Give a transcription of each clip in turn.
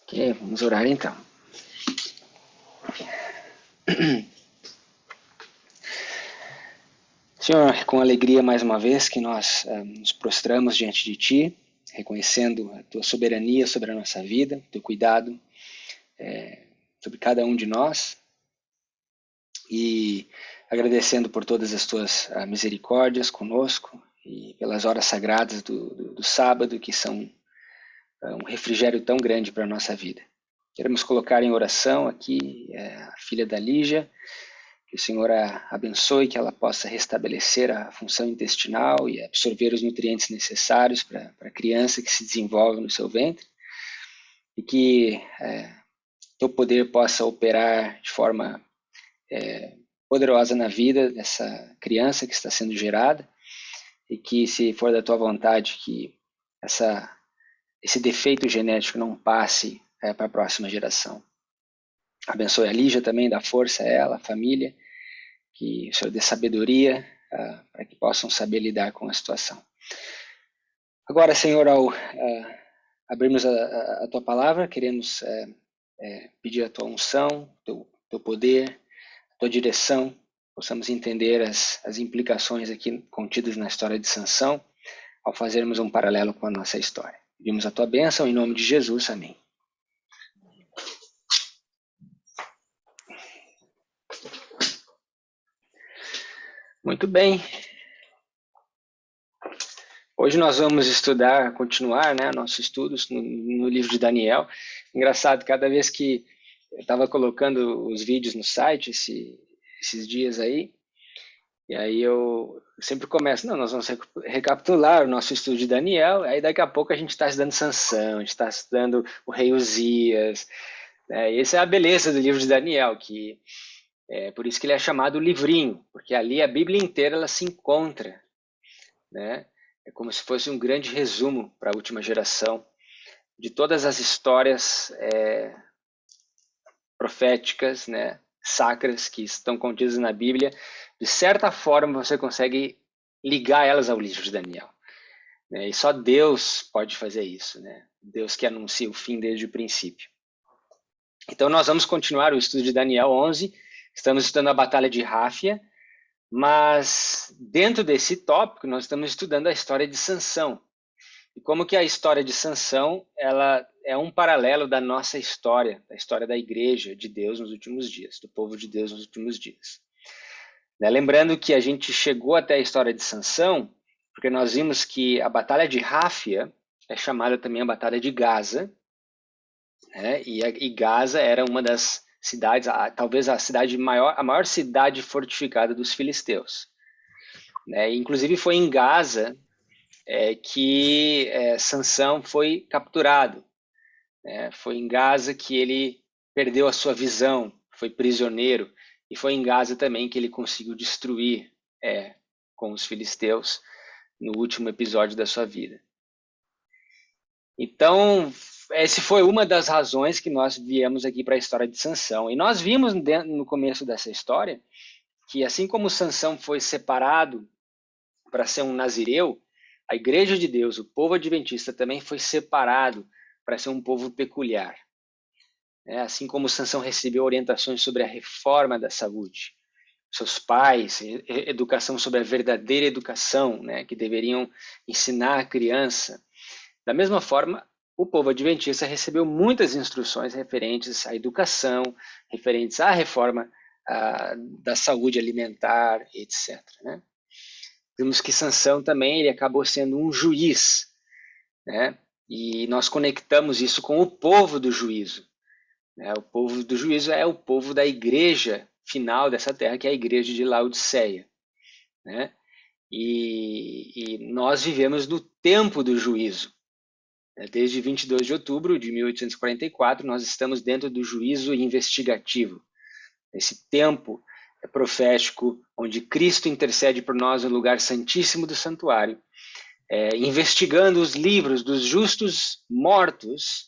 Ok, vamos orar então. Senhor, com alegria mais uma vez que nós nos prostramos diante de Ti, reconhecendo a Tua soberania sobre a nossa vida, Teu cuidado sobre cada um de nós e agradecendo por todas as Tuas misericórdias conosco e pelas horas sagradas do sábado que são um refrigério tão grande para a nossa vida. Queremos colocar em oração aqui a filha da Lígia, que o Senhor a abençoe, que ela possa restabelecer a função intestinal e absorver os nutrientes necessários para a criança que se desenvolve no seu ventre, e que teu poder possa operar de forma poderosa na vida dessa criança que está sendo gerada, e que, se for da tua vontade, que esse defeito genético não passe para a próxima geração. Abençoe a Lígia também, dá força a ela, a família, que o Senhor dê sabedoria para que possam saber lidar com a situação. Agora, Senhor, ao abrirmos a Tua palavra, queremos pedir a Tua unção, Teu poder, a Tua direção, possamos entender as implicações aqui contidas na história de Sansão, ao fazermos um paralelo com a nossa história. Pedimos a Tua bênção em nome de Jesus, amém. Muito bem. Hoje nós vamos continuar nossos estudos no livro de Daniel. Engraçado, cada vez que eu estava colocando os vídeos no site esses dias aí, e aí eu sempre começo, nós vamos recapitular o nosso estudo de Daniel, aí daqui a pouco a gente está estudando Sansão, a gente está estudando o rei Uzias. Essa é a beleza do livro de Daniel, que por isso que ele é chamado livrinho, porque ali a Bíblia inteira ela se encontra, né? É como se fosse um grande resumo para a última geração de todas as histórias proféticas, sacras que estão contidas na Bíblia. De certa forma você consegue ligar elas ao livro de Daniel, e só Deus pode fazer isso, Deus que anuncia o fim desde o princípio. Então nós vamos continuar o estudo de Daniel 11, estamos estudando a Batalha de Ráfia, mas dentro desse tópico nós estamos estudando a história de Sansão. E como que a história de Sansão ela é um paralelo da nossa história, da história da igreja de Deus nos últimos dias, do povo de Deus nos últimos dias. Lembrando que a gente chegou até a história de Sansão, porque nós vimos que a Batalha de Ráfia é chamada também a Batalha de Gaza, e Gaza era uma das cidades, talvez a maior cidade fortificada dos filisteus. Inclusive foi em Gaza que Sansão foi capturado. Foi em Gaza que ele perdeu a sua visão, foi prisioneiro, e foi em Gaza também que ele conseguiu destruir com os filisteus no último episódio da sua vida. Então, essa foi uma das razões que nós viemos aqui para a história de Sansão. E nós vimos no começo dessa história que, assim como Sansão foi separado para ser um nazireu, a igreja de Deus, o povo adventista, também foi separado para ser um povo peculiar. Assim como Sansão recebeu orientações sobre a reforma da saúde, seus pais, educação sobre a verdadeira educação, que deveriam ensinar a criança. Da mesma forma, o povo adventista recebeu muitas instruções referentes à educação, referentes à reforma da saúde alimentar, etc. Vimos que Sansão também ele acabou sendo um juiz, e nós conectamos isso com o povo do juízo. O povo do juízo é o povo da igreja final dessa terra, que é a igreja de Laodiceia. E nós vivemos no tempo do juízo. Desde 22 de outubro de 1844, nós estamos dentro do juízo investigativo. Esse tempo profético onde Cristo intercede por nós no lugar santíssimo do santuário, investigando os livros dos justos mortos,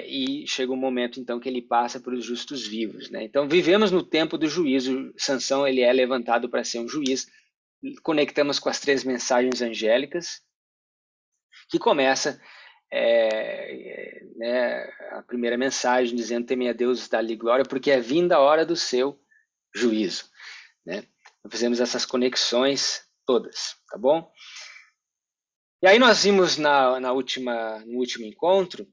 e chega um momento então que ele passa para os justos vivos. Então vivemos no tempo do juízo. Sansão ele é levantado para ser um juiz. Conectamos com as 3 mensagens angélicas, que começa né, a primeira mensagem dizendo: temei a Deus, dá-lhe glória, porque é vinda a hora do seu juízo. Né? Então, fizemos essas conexões todas, tá bom? E aí nós vimos no último encontro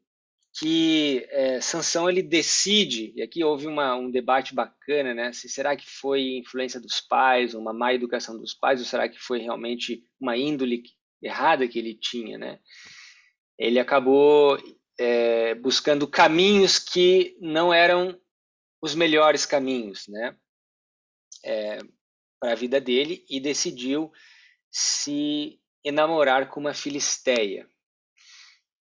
que Sansão ele decide, e aqui houve um debate bacana, né? Será que foi influência dos pais, uma má educação dos pais, ou será que foi realmente uma índole errada que ele tinha, né? Ele acabou buscando caminhos que não eram os melhores caminhos, né? Para a vida dele, e decidiu se enamorar com uma filisteia.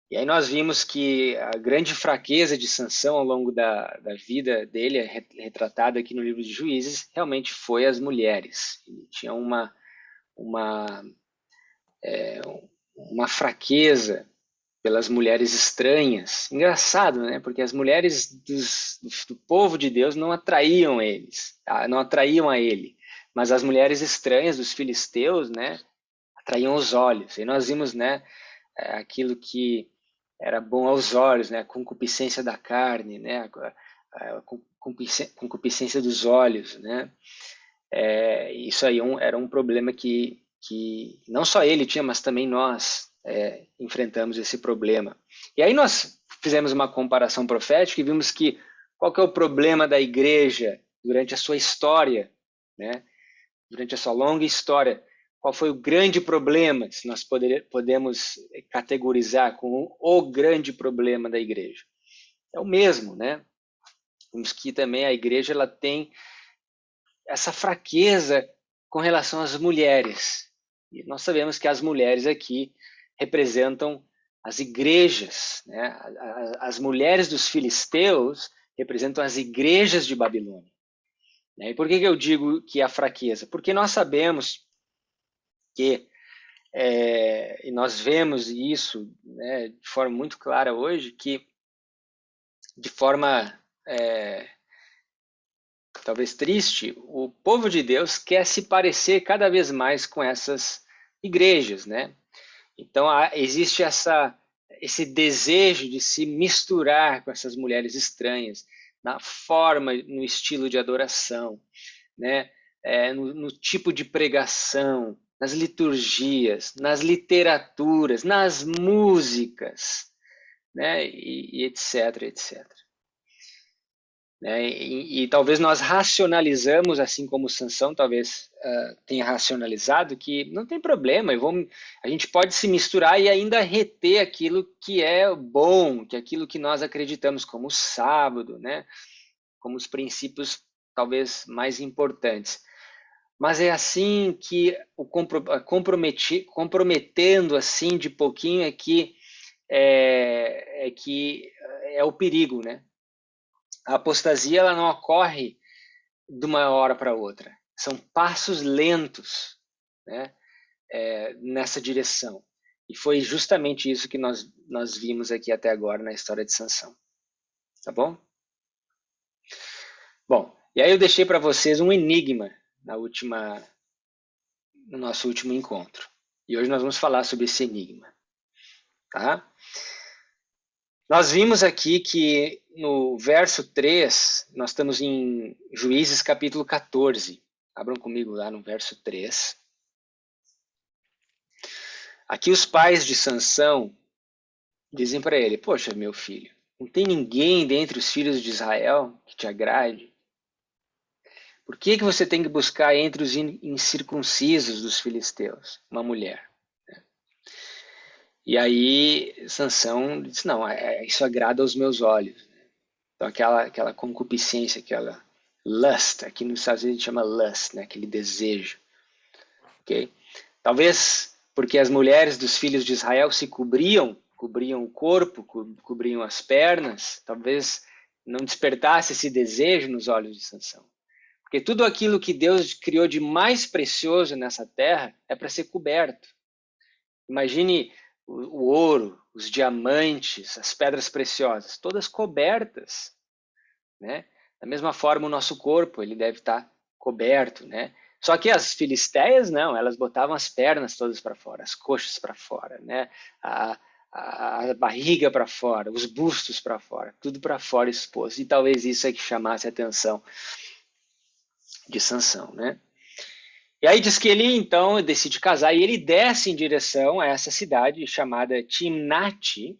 E aí nós vimos que a grande fraqueza de Sansão ao longo da vida dele, retratada aqui no livro de Juízes, realmente foi as mulheres. Ele tinha uma fraqueza pelas mulheres estranhas. Engraçado, né? Porque as mulheres do povo de Deus não atraíam eles, não atraíam a ele. Mas as mulheres estranhas dos filisteus, né, atraíam os olhos. E nós vimos, né, aquilo que era bom aos olhos, né, a concupiscência da carne, né, a concupiscência dos olhos, né. Isso aí era um problema que não só ele tinha, mas também nós enfrentamos esse problema. E aí nós fizemos uma comparação profética e vimos que qual que é o problema da igreja durante a sua história, né? Durante a sua longa história. Qual foi o grande problema, se nós podemos categorizar com o grande problema da igreja? É o mesmo, né? Vimos que também a igreja ela tem essa fraqueza com relação às mulheres. E nós sabemos que as mulheres aqui representam as igrejas, né? As mulheres dos filisteus representam as igrejas de Babilônia. E por que eu digo que é a fraqueza? Porque nós sabemos que, e nós vemos isso, né, de forma muito clara hoje, que de forma talvez triste, o povo de Deus quer se parecer cada vez mais com essas igrejas, né? Então existe esse desejo de se misturar com essas mulheres estranhas, na forma, no estilo de adoração, né? No tipo de pregação, nas liturgias, nas literaturas, nas músicas, né? E etc, etc. Né? E talvez nós racionalizamos, assim como Sansão talvez tenha racionalizado, que não tem problema, a gente pode se misturar e ainda reter aquilo que é bom, que é aquilo que nós acreditamos, como o sábado, né? Como os princípios talvez mais importantes. Mas é assim que comprometendo assim de pouquinho que é o perigo, né? A apostasia ela não ocorre de uma hora para outra. São passos lentos, né, nessa direção. E foi justamente isso que nós vimos aqui até agora na história de Sansão. Tá bom? Bom, e aí eu deixei para vocês um enigma no nosso último encontro. E hoje nós vamos falar sobre esse enigma. Tá? Nós vimos aqui que no verso 3, nós estamos em Juízes capítulo 14. Abram comigo lá no verso 3. Aqui os pais de Sansão dizem para ele: poxa, meu filho, não tem ninguém dentre os filhos de Israel que te agrade? Por que você tem que buscar entre os incircuncisos dos filisteus uma mulher? E aí Sansão disse: não, isso agrada aos meus olhos. Então aquela concupiscência, aquela lust, aqui nos Estados Unidos chama lust, né? Aquele desejo. Okay? Talvez porque as mulheres dos filhos de Israel se cobriam o corpo, cobriam as pernas, talvez não despertasse esse desejo nos olhos de Sansão. Porque tudo aquilo que Deus criou de mais precioso nessa terra é para ser coberto. Imagine o ouro, os diamantes, as pedras preciosas, todas cobertas, né? Da mesma forma, o nosso corpo ele deve estar coberto, né? Só que as filisteias não, elas botavam as pernas todas para fora, as coxas para fora, né? a barriga para fora, os bustos para fora, tudo para fora exposto. E talvez isso é que chamasse a atenção de Sansão, né? E aí diz que ele então decide casar e ele desce em direção a essa cidade chamada Timnate.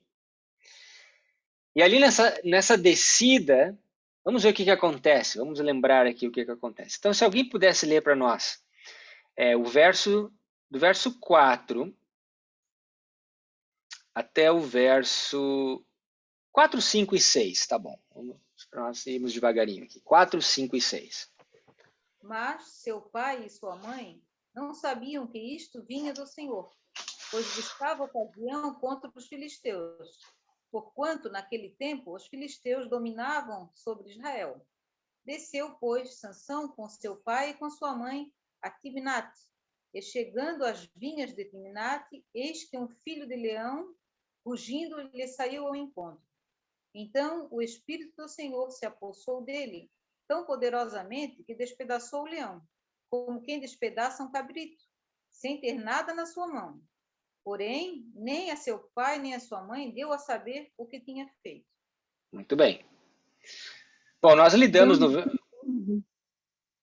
E ali nessa descida, vamos ver o que acontece. Vamos lembrar aqui o que acontece. Então, se alguém pudesse ler para nós do verso 4 até o verso 4, 5 e 6, tá bom. Vamos para nós irmos devagarinho aqui. 4, 5 e 6. Mas seu pai e sua mãe não sabiam que isto vinha do Senhor, pois buscava ocasião contra os filisteus, porquanto naquele tempo os filisteus dominavam sobre Israel. Desceu, pois, Sansão com seu pai e com sua mãe a Timnate, e chegando às vinhas de Timnate, eis que um filho de leão, rugindo, lhe saiu ao encontro. Então o Espírito do Senhor se apossou dele, tão poderosamente que despedaçou o leão, como quem despedaça um cabrito, sem ter nada na sua mão. Porém, nem a seu pai nem a sua mãe deu a saber o que tinha feito. Muito bem. Bom, nós lidamos no...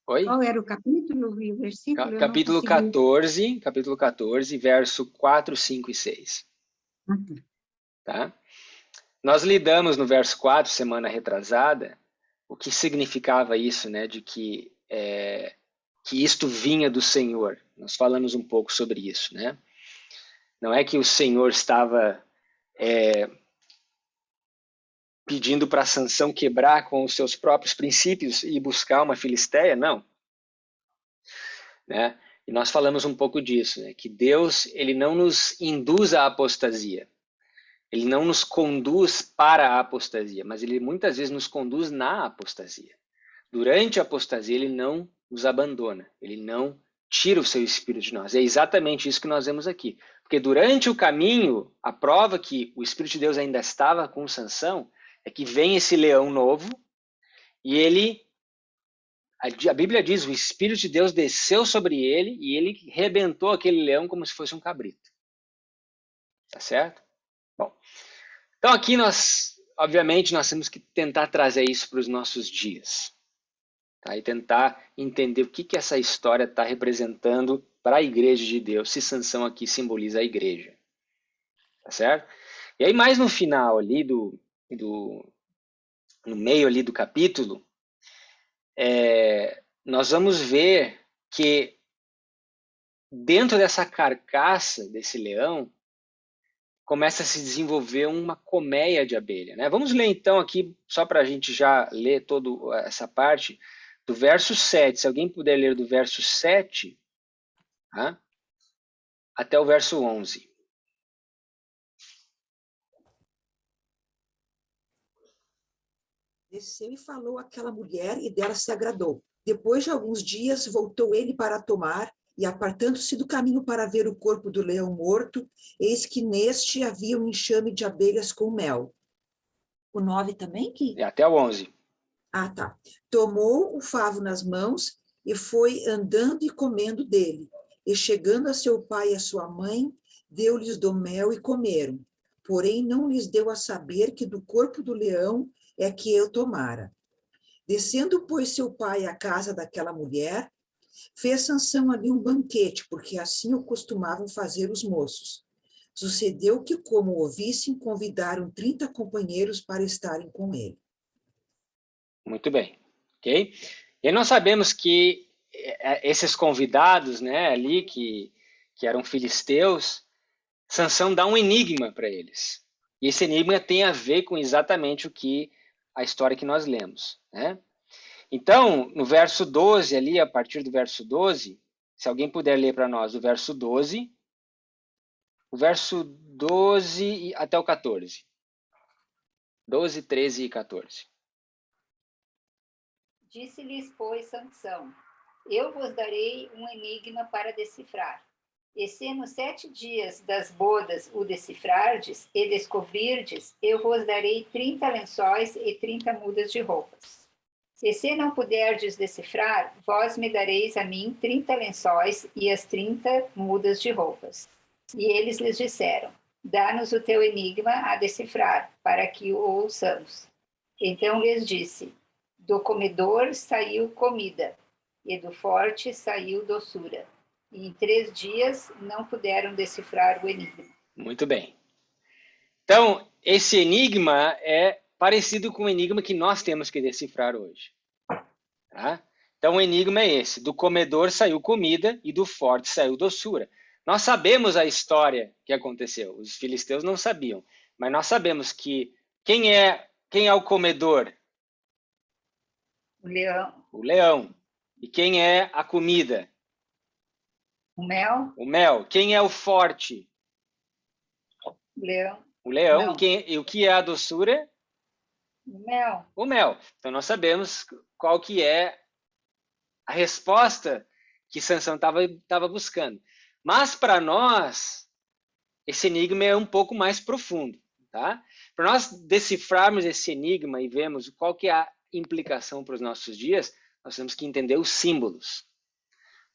Oi? Qual era o capítulo e o versículo? Capítulo 14, verso 4, 5 e 6. Tá? Nós lidamos no verso 4, semana retrasada, o que significava isso, né, de que isto vinha do Senhor. Nós falamos um pouco sobre isso, né? Não é que o Senhor estava pedindo para Sansão quebrar com os seus próprios princípios e buscar uma filisteia, não. Né? E nós falamos um pouco disso, né? Que Deus ele não nos induz à apostasia. Ele não nos conduz para a apostasia, mas ele muitas vezes nos conduz na apostasia. Durante a apostasia, ele não nos abandona, ele não tira o seu espírito de nós. É exatamente isso que nós vemos aqui. Porque durante o caminho, a prova que o Espírito de Deus ainda estava com Sansão é que vem esse leão novo e a Bíblia diz, o Espírito de Deus desceu sobre ele e ele rebentou aquele leão como se fosse um cabrito. Tá certo? Bom, então aqui obviamente, nós temos que tentar trazer isso para os nossos dias. Tá? E tentar entender o que essa história está representando para a igreja de Deus, se Sansão aqui simboliza a igreja. Tá certo? E aí mais no final ali, no meio ali do capítulo, nós vamos ver que dentro dessa carcaça desse leão, começa a se desenvolver uma colmeia de abelha. Né? Vamos ler então aqui, só para a gente já ler toda essa parte, do verso 7. Se alguém puder ler do verso 7 tá? Até o verso 11. Desceu e falou àquela mulher e dela se agradou. Depois de alguns dias, voltou ele para tomar e, apartando-se do caminho para ver o corpo do leão morto, eis que neste havia um enxame de abelhas com mel. O 9 também? Até o 11. Ah, tá. Tomou o favo nas mãos e foi andando e comendo dele. E chegando a seu pai e a sua mãe, deu-lhes do mel e comeram. Porém, não lhes deu a saber que do corpo do leão é que eu tomara. Descendo, pois, seu pai à casa daquela mulher, fez Sansão ali um banquete, porque assim o costumavam fazer os moços. Sucedeu que, como o ouvissem, convidaram 30 companheiros para estarem com ele. Muito bem. Ok? E nós sabemos que esses convidados, né, ali, que eram filisteus, Sansão dá um enigma para eles. E esse enigma tem a ver com exatamente a história que nós lemos. Né? Então, no verso 12 ali, a partir do verso 12, se alguém puder ler para nós o verso 12 até o 14. 12, 13 e 14. Disse-lhes, pois, Sansão, eu vos darei um enigma para decifrar. E se nos 7 dias das bodas o decifrardes e descobrirdes, eu vos darei 30 lençóis e 30 mudas de roupas. E se não puderdes decifrar, vós me dareis a mim 30 lençóis e as 30 mudas de roupas. E eles lhes disseram, dá-nos o teu enigma a decifrar, para que o ouçamos. Então lhes disse: do comedor saiu comida, e do forte saiu doçura. E em 3 dias não puderam decifrar o enigma. Muito bem. Então, esse enigma é parecido com o enigma que nós temos que decifrar hoje. Tá? Então, o enigma é esse: do comedor saiu comida e do forte saiu doçura. Nós sabemos a história que aconteceu. Os filisteus não sabiam, mas nós sabemos que quem é o comedor? O leão. O leão. E quem é a comida? O mel. O mel. Quem é o forte? O leão. O leão. E o que é a doçura? O mel. O mel. Então nós sabemos qual que é a resposta que Sansão estava buscando. Mas para nós, esse enigma é um pouco mais profundo. Tá? Para nós decifrarmos esse enigma e vermos qual que é a implicação para os nossos dias, nós temos que entender os símbolos.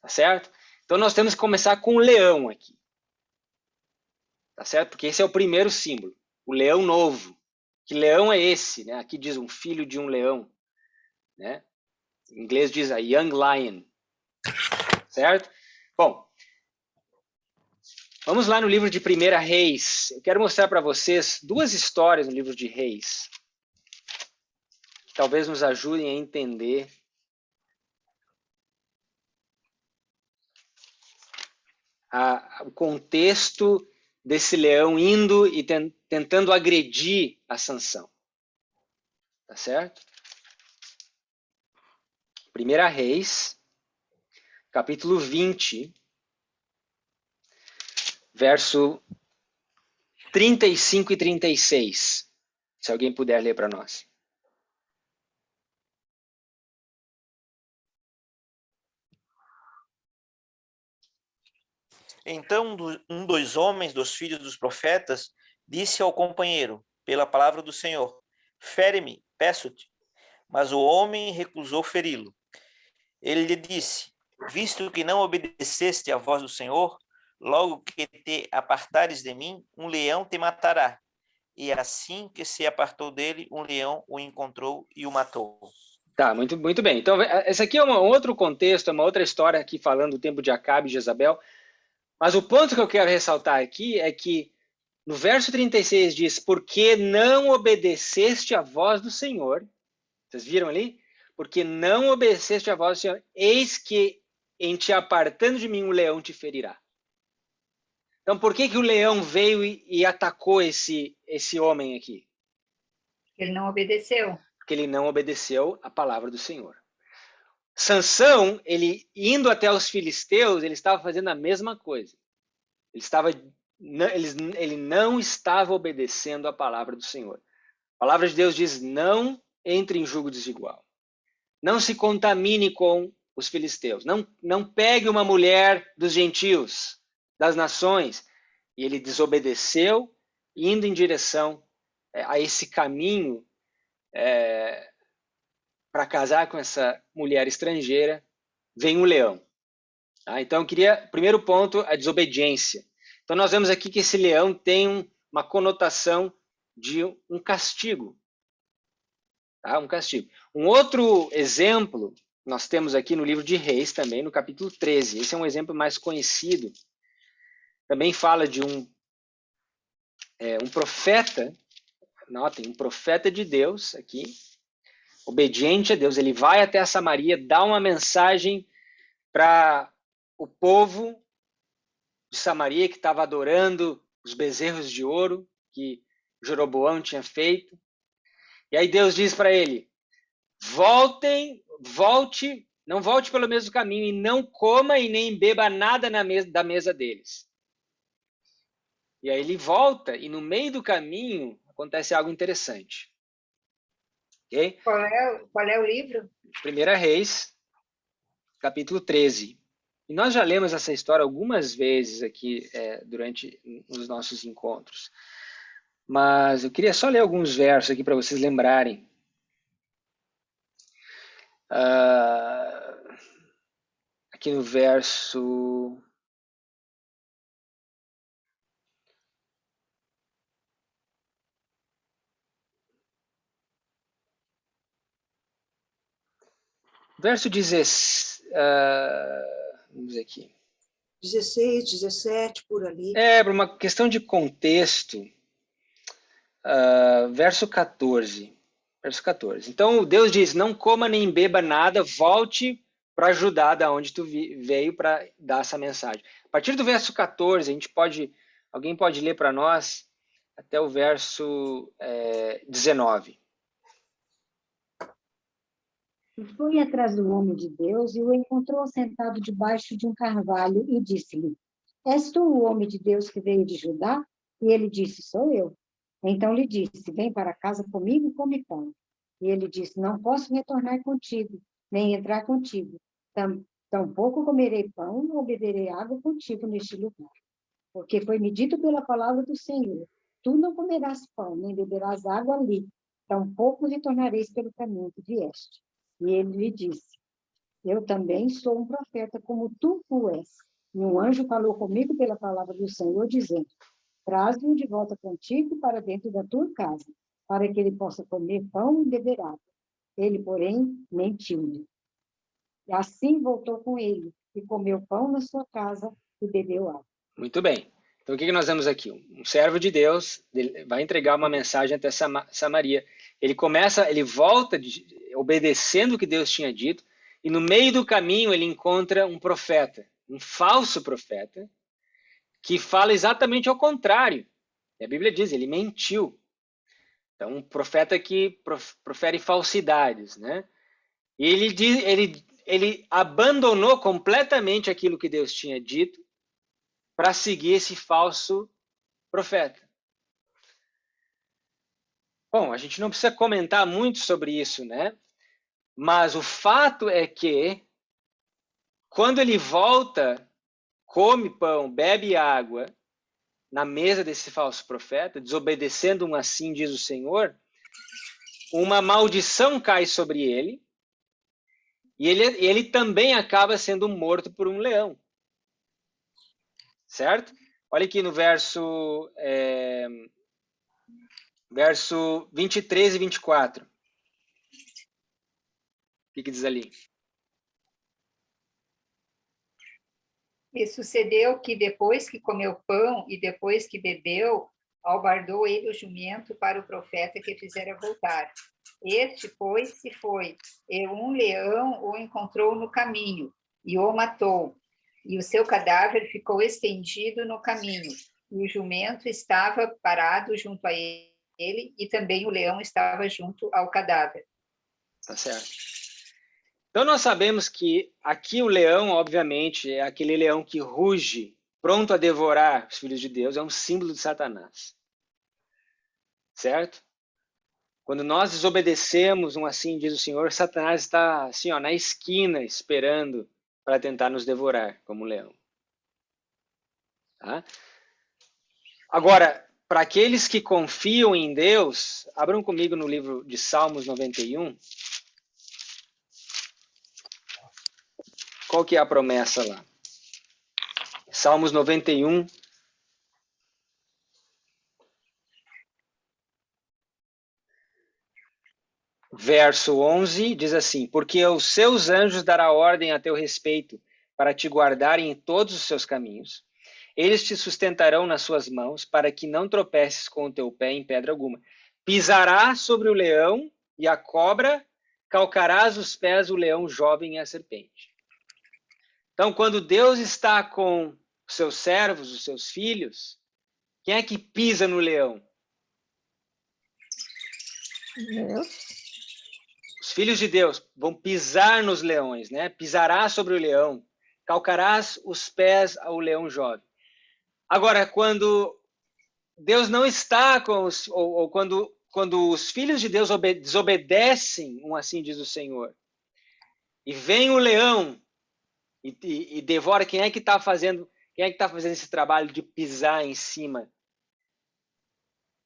Tá certo? Então nós temos que começar com o leão aqui. Tá certo? Porque esse é o primeiro símbolo. O leão novo. Que leão é esse? Né? Aqui diz um filho de um leão. Né? Em inglês diz a young lion. Certo? Bom, vamos lá no livro de 1 Reis. Eu quero mostrar para vocês 2 histórias no livro de Reis. Que talvez nos ajudem a entender o contexto desse leão indo e tentando agredir a Sansão. Tá certo? 1 Reis, capítulo 20, verso 35 e 36. Se alguém puder ler para nós. Então um dos homens dos filhos dos profetas disse ao companheiro, pela palavra do Senhor: fere-me, peço-te. Mas o homem recusou feri-lo. Ele lhe disse: visto que não obedeceste à voz do Senhor, logo que te apartares de mim, um leão te matará. E assim que se apartou dele, um leão o encontrou e o matou. Tá, muito, muito bem. Então, esse aqui é um outro contexto, é uma outra história aqui falando do tempo de Acabe e Jezabel. Mas o ponto que eu quero ressaltar aqui é que no verso 36 diz: porque não obedeceste à voz do Senhor. Vocês viram ali? Porque não obedeceste à voz do Senhor, eis que em te apartando de mim um leão te ferirá. Então, por que o leão veio e atacou esse homem aqui? Ele não obedeceu. Porque ele não obedeceu à palavra do Senhor. Sansão, ele indo até os filisteus, ele estava fazendo a mesma coisa. Ele não estava obedecendo à palavra do Senhor. A palavra de Deus diz: não entre em julgo desigual. Não se contamine com os filisteus. Não pegue uma mulher dos gentios, das nações. E ele desobedeceu, indo em direção a esse caminho para casar com essa mulher estrangeira, vem um leão. Tá? Então, eu queria, primeiro ponto, a desobediência. Então, nós vemos aqui que esse leão tem uma conotação de um castigo. Tá? Um castigo. Um outro exemplo, nós temos aqui no livro de Reis, também, no capítulo 13. Esse é um exemplo mais conhecido. Também fala de um profeta, notem, um profeta de Deus aqui, obediente a Deus. Ele vai até a Samaria, dá uma mensagem para o povo de Samaria que estava adorando os bezerros de ouro que Jeroboão tinha feito. E aí Deus diz para ele: não volte pelo mesmo caminho e não coma e nem beba nada da mesa deles. E aí ele volta e no meio do caminho acontece algo interessante. Okay? Qual é o livro? 1 Reis, capítulo 13. E nós já lemos essa história algumas vezes aqui durante os nossos encontros. Mas eu queria só ler alguns versos aqui para vocês lembrarem. Aqui no verso Verso 16, vamos ver aqui. 16, 17, por ali. Por uma questão de contexto, verso 14. Verso 14. Então Deus diz: não coma nem beba nada, volte para ajudar da onde tu veio para dar essa mensagem. A partir do verso 14, alguém pode ler para nós até o verso 19. E foi atrás do homem de Deus e o encontrou sentado debaixo de um carvalho e disse-lhe: És tu o homem de Deus que veio de Judá? E ele disse: Sou eu. Então lhe disse: Vem para casa comigo e come pão. E ele disse: Não posso retornar contigo, nem entrar contigo. Tampouco comerei pão ou beberei água contigo neste lugar. Porque foi-me dito pela palavra do Senhor: Tu não comerás pão, nem beberás água ali. Tampouco retornareis pelo caminho que vieste. E ele lhe disse: Eu também sou um profeta, como tu o és. E um anjo falou comigo pela palavra do Senhor, dizendo: Traze-o de volta contigo para dentro da tua casa, para que ele possa comer pão e beber água. Ele, porém, mentiu-lhe. E assim voltou com ele, e comeu pão na sua casa e bebeu água. Muito bem. Então o que nós vemos aqui? Um servo de Deus vai entregar uma mensagem até Samaria. Ele volta obedecendo o que Deus tinha dito, e no meio do caminho ele encontra um profeta, um falso profeta, que fala exatamente ao contrário. E a Bíblia diz, ele mentiu. Então, um profeta que profere falsidades, né? E ele abandonou completamente aquilo que Deus tinha dito para seguir esse falso profeta. Bom, a gente não precisa comentar muito sobre isso, né? Mas o fato é que, quando ele volta, come pão, bebe água, na mesa desse falso profeta, desobedecendo um assim diz o Senhor, uma maldição cai sobre ele, e ele também acaba sendo morto por um leão. Certo? Olha aqui no verso 23 e 24. O que diz ali? E sucedeu que, depois que comeu pão e depois que bebeu, albardou ele o jumento para o profeta que fizera voltar. Este, pois, se foi, e um leão o encontrou no caminho, e o matou. E o seu cadáver ficou estendido no caminho, e o jumento estava parado junto a ele, e também o leão estava junto ao cadáver. Tá certo. Então nós sabemos que aqui o leão, obviamente, é aquele leão que ruge, pronto a devorar os filhos de Deus, é um símbolo de Satanás. Certo? Quando nós desobedecemos, assim diz o Senhor, Satanás está assim, na esquina, esperando para tentar nos devorar, como um leão. Tá? Agora, para aqueles que confiam em Deus, abram comigo no livro de Salmos 91. Qual que é a promessa lá? Salmos 91. Verso 11 diz assim: Porque aos seus anjos dará ordem a teu respeito, para te guardarem em todos os seus caminhos. Eles te sustentarão nas suas mãos, para que não tropeces com o teu pé em pedra alguma. Pisarás sobre o leão e a cobra, calcarás os pés o leão jovem e a serpente. Então, quando Deus está com os seus servos, os seus filhos, quem é que pisa no leão? Deus. Os filhos de Deus vão pisar nos leões, né? Pisarás sobre o leão, calcarás os pés ao leão jovem. Agora, quando Deus não está com os... ou quando os filhos de Deus desobedecem, assim diz o Senhor, e vem o leão e devora, quem é que está fazendo esse trabalho de pisar em cima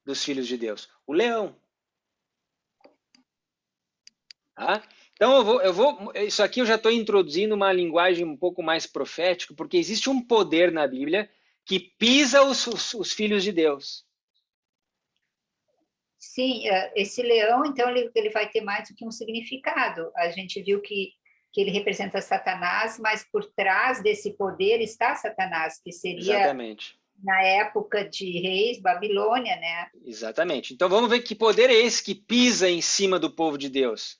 dos filhos de Deus? O leão. Tá? Então, isso aqui eu já estou introduzindo uma linguagem um pouco mais profética, porque existe um poder na Bíblia que pisa os filhos de Deus. Sim, esse leão, então, ele vai ter mais do que um significado. A gente viu que que ele representa Satanás, mas por trás desse poder está Satanás, que seria, exatamente, na época de reis, Babilônia, né? exatamente. Então vamos ver que poder é esse que pisa em cima do povo de Deus.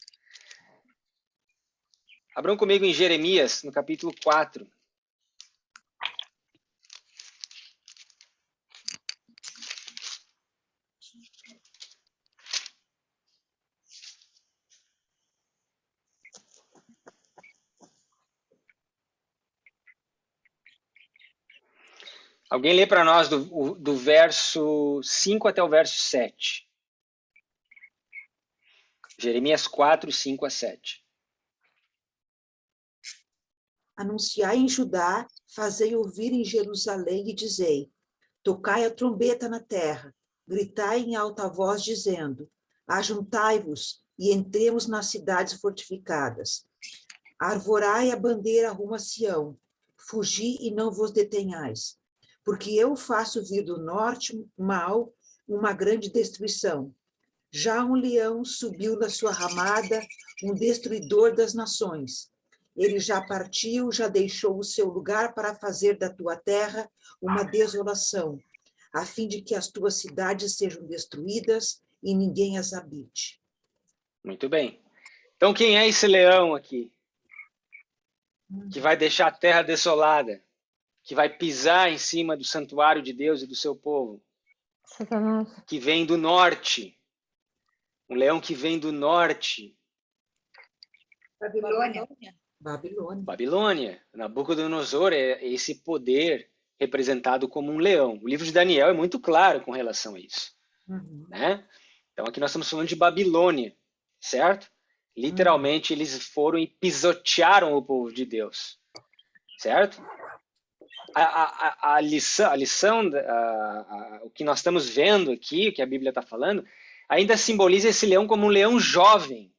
Abram comigo em Jeremias, no capítulo 4. Alguém lê para nós do verso 5 até o verso 7. Jeremias 4, 5 a 7. Anunciai em Judá, fazei ouvir em Jerusalém e dizei: tocai a trombeta na terra, gritai em alta voz, dizendo: ajuntai-vos e entremos nas cidades fortificadas. Arvorai a bandeira rumo a Sião, fugi e não vos detenhais, porque eu faço vir do norte mal uma grande destruição. Já um leão subiu na sua ramada, um destruidor das nações. Ele já partiu, já deixou o seu lugar para fazer da tua terra uma desolação, a fim de que as tuas cidades sejam destruídas e ninguém as habite. Muito bem. Então quem é esse leão aqui? Que vai deixar a terra desolada, que vai pisar em cima do santuário de Deus e do seu povo. Satanás. Que vem do norte. Um leão que vem do norte. Babilônia. Babilônia. Babilônia. Nabucodonosor é esse poder representado como um leão. O livro de Daniel é muito claro com relação a isso. Né? Então aqui nós estamos falando de Babilônia, certo? Literalmente eles foram e pisotearam o povo de Deus, certo? A lição, o que nós estamos vendo aqui, o que a Bíblia está falando, ainda simboliza esse leão como um leão jovem.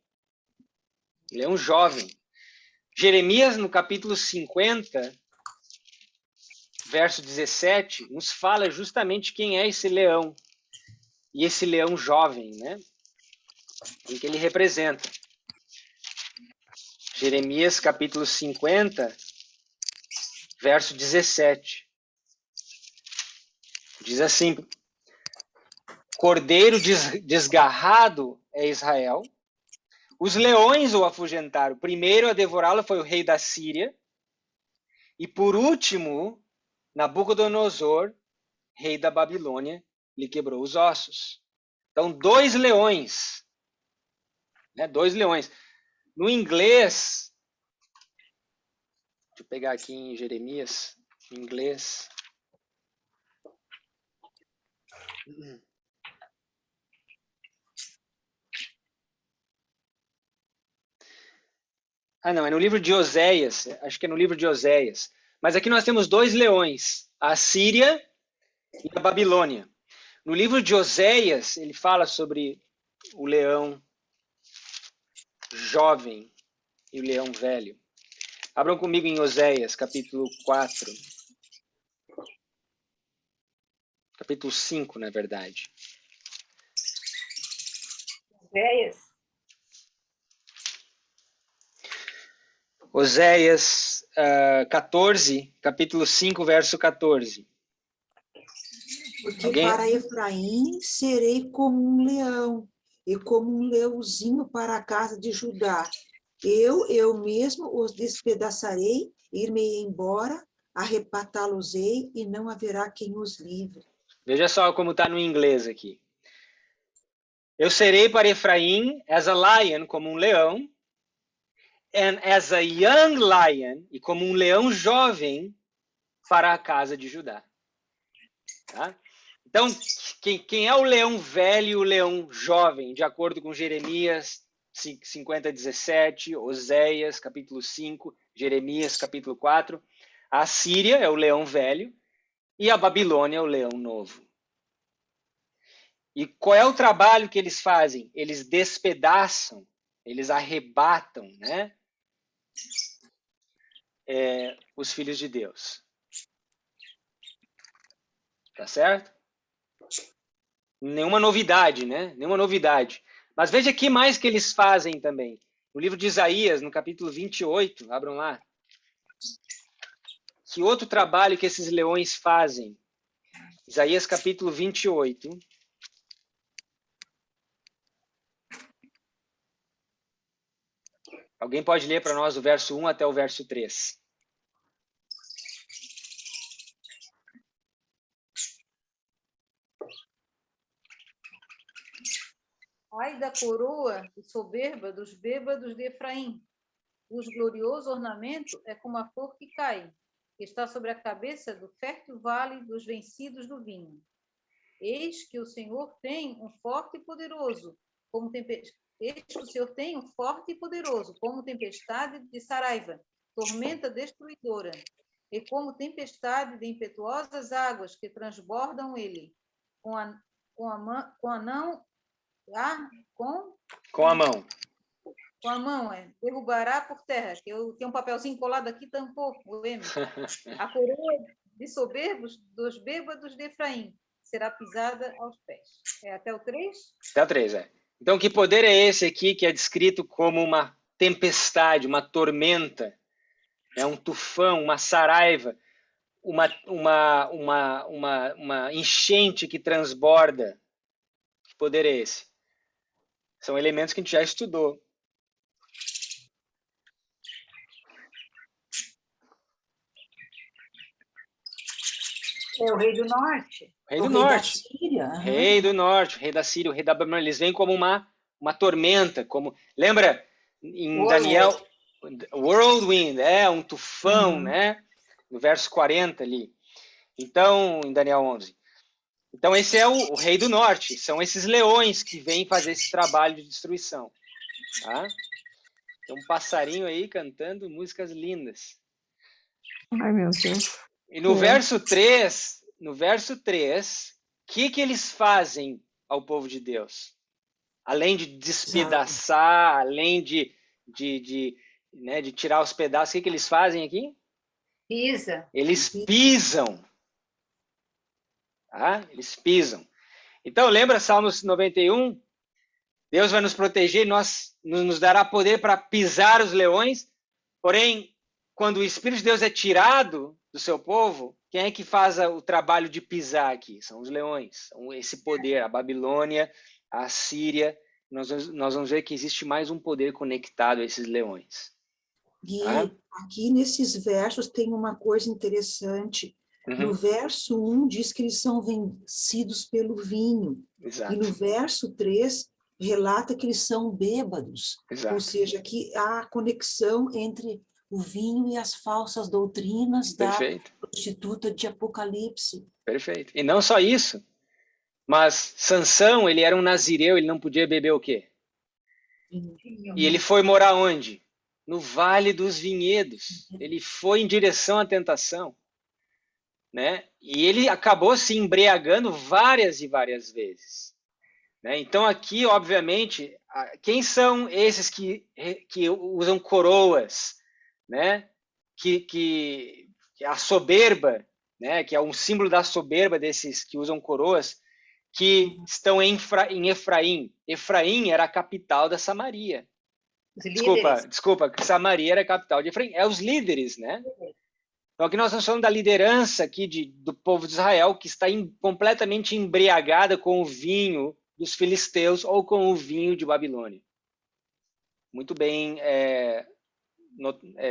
Leão jovem. Jeremias, no capítulo 50, verso 17, nos fala justamente quem é esse leão. E esse leão jovem, né? O que ele representa. Jeremias, capítulo 50, verso 17. Diz assim: cordeiro desgarrado é Israel, os leões o afugentaram. Primeiro a devorá-lo foi o rei da Síria, e por último, Nabucodonosor, rei da Babilônia, lhe quebrou os ossos. Então, dois leões. Né? Dois leões. No inglês, deixa eu pegar aqui em Jeremias, em inglês. Ah, não, é no livro de Oséias, acho que é no livro de Oséias. Mas aqui nós temos dois leões, a Síria e a Babilônia. No livro de Oséias, ele fala sobre o leão jovem e o leão velho. Abram comigo em Oséias, capítulo 4. Capítulo 5, na verdade. Oséias 14, capítulo 5, verso 14. Porque para Efraim serei como um leão, e como um leãozinho para a casa de Judá. Eu mesmo os despedaçarei, ir-me embora, arrebatá-los-ei, e não haverá quem os livre. Veja só como está no inglês aqui. Eu serei para Efraim as a lion, como um leão, and as a young lion, e como um leão jovem, para a casa de Judá. Tá? Então, quem é o leão velho e o leão jovem, de acordo com Jeremias 50, 17, Oséias, capítulo 5, Jeremias, capítulo 4, a Síria é o leão velho e a Babilônia é o leão novo. E qual é o trabalho que eles fazem? Eles despedaçam, eles arrebatam, né? Os filhos de Deus. Tá certo? Nenhuma novidade, né? Nenhuma novidade. Mas veja que mais que eles fazem também. no livro de Isaías, no capítulo 28, abram lá. Que outro trabalho que esses leões fazem? Isaías capítulo 28. Alguém pode ler para nós o verso 1 até o verso 3. Ai da coroa e soberba dos bêbados de Efraim. Os glorioso ornamento é como a flor que cai, que está sobre a cabeça do fértil vale dos vencidos do vinho. Eis que o Senhor tem um forte e poderoso, como Eis que o Senhor tem um forte e poderoso, como tempestade de Saraiva, tormenta destruidora, e como tempestade de impetuosas águas que transbordam ele, com a mão, derrubará por terra, que eu tenho um papelzinho colado aqui, tampou o M. A coroa de soberbos dos bêbados de Efraim será pisada aos pés. É até o 3? Até o 3, é. Então, que poder é esse aqui que é descrito como uma tempestade, uma tormenta, né? Um tufão, uma saraiva, uma enchente que transborda? Que poder é esse? São elementos que a gente já estudou. É o rei do norte. Rei do norte. Da Síria. Uhum. Rei do norte, rei da Síria, o rei da Babilônia. Eles vêm como uma tormenta. Lembra em Daniel? Whirlwind, um tufão, né? No verso 40 ali. Então, em Daniel 11. Então, esse é o rei do norte. São esses leões que vêm fazer esse trabalho de destruição. Tá? Tem um passarinho aí cantando músicas lindas. Ai, meu Deus. E no verso 3, o que eles fazem ao povo de Deus? Além de despedaçar, além de tirar os pedaços, o que eles fazem aqui? Eles pisam. Tá? Eles pisam. Então, lembra Salmos 91? Deus vai nos proteger, nos dará poder para pisar os leões. Porém, quando o Espírito de Deus é tirado do seu povo, quem é que faz o trabalho de pisar aqui? São os leões. São esse poder, a Babilônia, a Síria. Nós vamos ver que existe mais um poder conectado a esses leões. E aqui nesses versos tem uma coisa interessante. No verso 1 diz que eles são vencidos pelo vinho. Exato. E no verso 3 relata que eles são bêbados. Exato. Ou seja, aqui há a conexão entre o vinho e as falsas doutrinas da prostituta de Apocalipse. Perfeito. E não só isso, mas Sansão, ele era um nazireu, ele não podia beber o quê? E ele foi morar onde? No Vale dos Vinhedos. Ele foi em direção à tentação. Né? E ele acabou se embriagando várias e várias vezes. Né? Então aqui, obviamente, quem são esses que usam coroas, né? que a soberba, né? Que é um símbolo da soberba desses que usam coroas, que estão em Efraim. Efraim era a capital da Samaria. Desculpa, Samaria era a capital de Efraim. É os líderes, né? Então aqui nós estamos falando da liderança aqui do povo de Israel, que está completamente embriagada com o vinho dos filisteus ou com o vinho de Babilônia. Muito bem,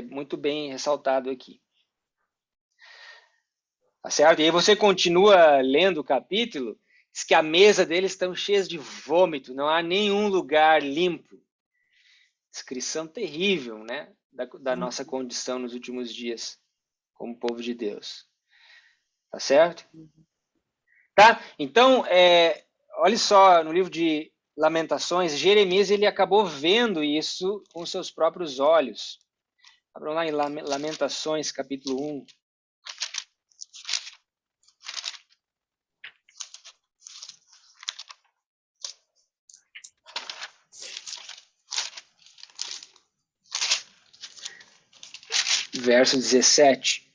muito bem ressaltado aqui. Tá certo? E aí você continua lendo o capítulo, diz que a mesa deles está cheia de vômito, não há nenhum lugar limpo. Descrição terrível, né? Da nossa condição nos últimos dias, como povo de Deus. Tá certo? Tá? Então, olha só, no livro de Lamentações, Jeremias ele acabou vendo isso com seus próprios olhos. Abram lá em Lamentações, capítulo 1. Verso 17.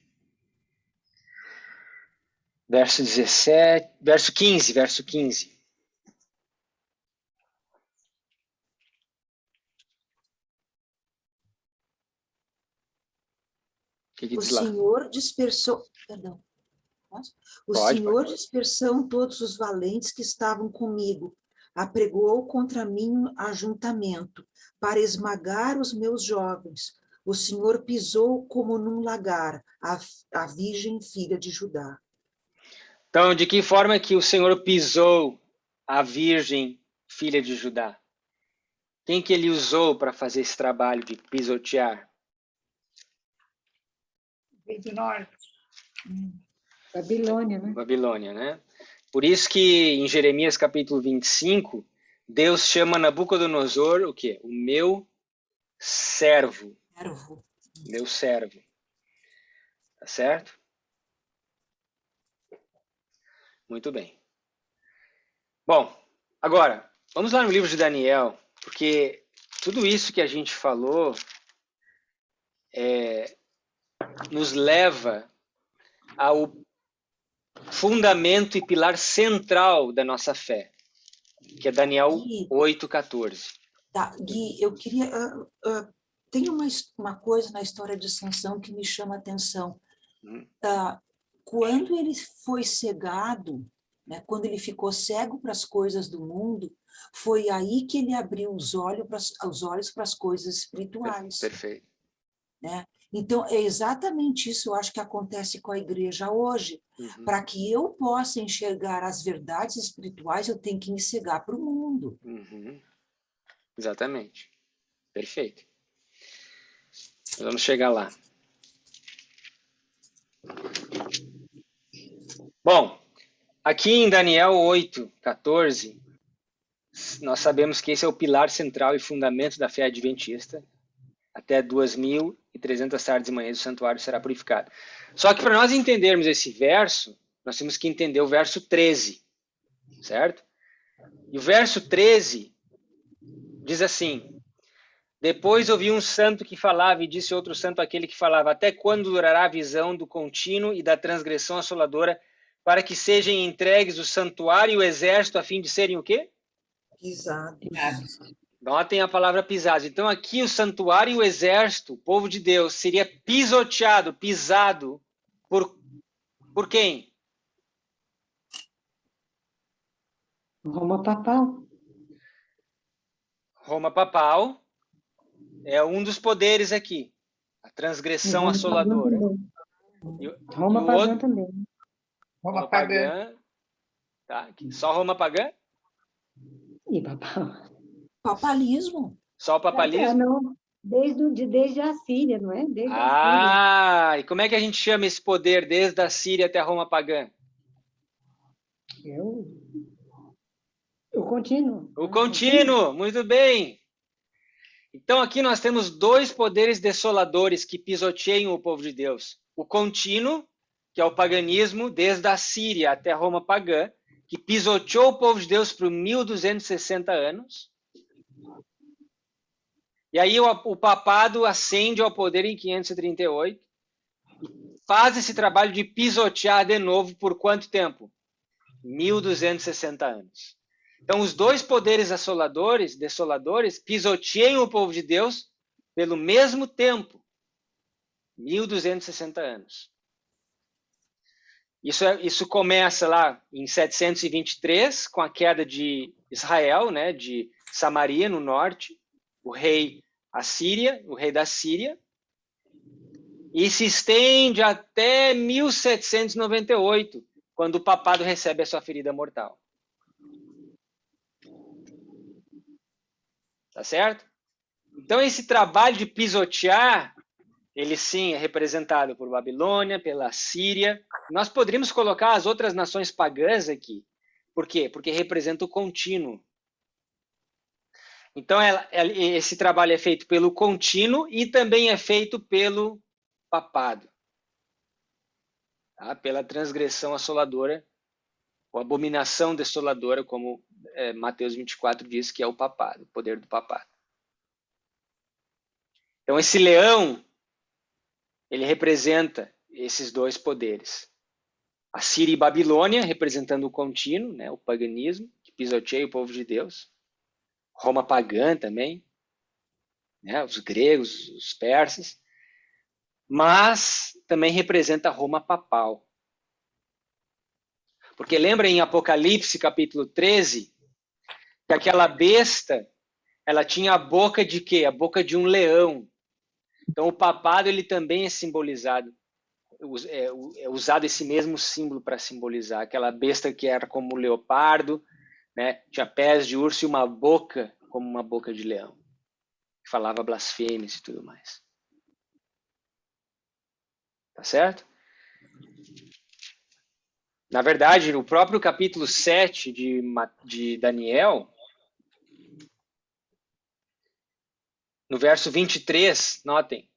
Verso 15. que O diz lá? Senhor dispersou... Perdão. Posso? O Pode. Senhor dispersou todos os valentes que estavam comigo. Apregou contra mim um ajuntamento, para esmagar os meus jovens. O Senhor pisou como num lagar a virgem filha de Judá. Então, de que forma que o Senhor pisou a virgem filha de Judá? Quem que ele usou para fazer esse trabalho de pisotear? Rei do Norte. Babilônia, né? Babilônia, né? Por isso que em Jeremias capítulo 25, Deus chama Nabucodonosor o quê? O meu servo. Servo. Meu servo. Tá certo? Muito bem. Bom, agora, vamos lá no livro de Daniel, porque tudo isso que a gente falou nos leva ao fundamento e pilar central da nossa fé, que é Daniel Gui, 8,14. tá, Gui, eu queria... tem uma coisa na história de Sansão que me chama a atenção. Quando ele foi cegado, né, quando ele ficou cego para as coisas do mundo, foi aí que ele abriu os olhos para as coisas espirituais. Perfeito. Né? Então, é exatamente isso, eu acho que acontece com a igreja hoje. Uhum. Para que eu possa enxergar as verdades espirituais, eu tenho que me cegar para o mundo. Uhum. Exatamente. Perfeito. Vamos chegar lá. Bom, aqui em Daniel 8,14, nós sabemos que esse é o pilar central e fundamento da fé adventista. Até 2.300 tardes e manhãs o santuário será purificado. Só que para nós entendermos esse verso, nós temos que entender o verso 13, certo? E o verso 13 diz assim: depois ouvi um santo que falava e disse outro santo àquele que falava: até quando durará a visão do contínuo e da transgressão assoladora, para que sejam entregues o santuário e o exército a fim de serem o quê? Pisados. Notem a palavra pisados. Então aqui o santuário e o exército, o povo de Deus, seria pisoteado, pisado por quem? Roma papal. Roma papal é um dos poderes aqui. A transgressão assoladora. Roma pagã também. Roma pagã. Tá? Só Roma pagã? E papal. Papalismo. Só o papalismo? Não, desde a Síria, não é? Desde a Síria. E como é que a gente chama esse poder desde a Síria até a Roma pagã? O contínuo. O contínuo, muito bem. Então aqui nós temos dois poderes desoladores que pisoteiam o povo de Deus. O contínuo, que é o paganismo, desde a Síria até a Roma pagã, que pisoteou o povo de Deus por 1.260 anos. E aí o papado ascende ao poder em 538 e faz esse trabalho de pisotear de novo por quanto tempo? 1.260 anos. Então, os dois poderes desoladores, pisoteiam o povo de Deus pelo mesmo tempo, 1.260 anos. Isso começa lá em 723, com a queda de Israel, né, de Samaria, no norte, o rei da Síria, e se estende até 1798, quando o papado recebe a sua ferida mortal. Tá certo? Então, esse trabalho de pisotear, ele sim é representado por Babilônia, pela Síria. Nós poderíamos colocar as outras nações pagãs aqui. Por quê? Porque representa o contínuo. Então, esse trabalho é feito pelo contínuo e também é feito pelo papado. Tá? Pela transgressão assoladora, ou abominação desoladora, como Mateus 24 diz que é o papado, o poder do papado. Então, esse leão, ele representa esses dois poderes. A Síria e Babilônia, representando o contínuo, né, o paganismo, que pisoteia o povo de Deus. Roma pagã também, né, os gregos, os persas. mas também representa Roma papal. Porque lembra em Apocalipse, capítulo 13, que aquela besta, ela tinha a boca de quê? A boca de um leão. Então o papado ele também é simbolizado, é usado esse mesmo símbolo para simbolizar aquela besta que era como um leopardo, né? Tinha pés de urso e uma boca como uma boca de leão. Falava blasfêmias e tudo mais. Tá certo? Na verdade, no próprio capítulo 7 de Daniel, no verso 23, notem,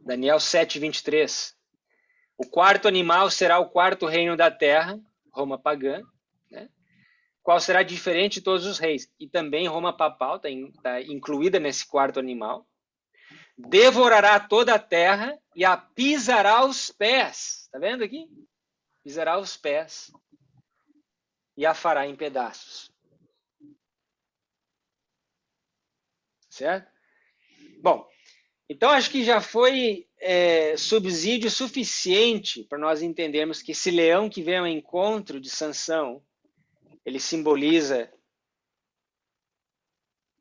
Daniel 7, 23. O quarto animal será o quarto reino da terra, Roma pagã, né? Qual será diferente de todos os reis. E também Roma papal está incluída nesse quarto animal. Devorará toda a terra e a pisará aos pés. Está vendo aqui? Pisará aos pés e a fará em pedaços. Certo? Bom, então acho que já foi subsídio suficiente para nós entendermos que esse leão que vem ao encontro de Sansão, ele simboliza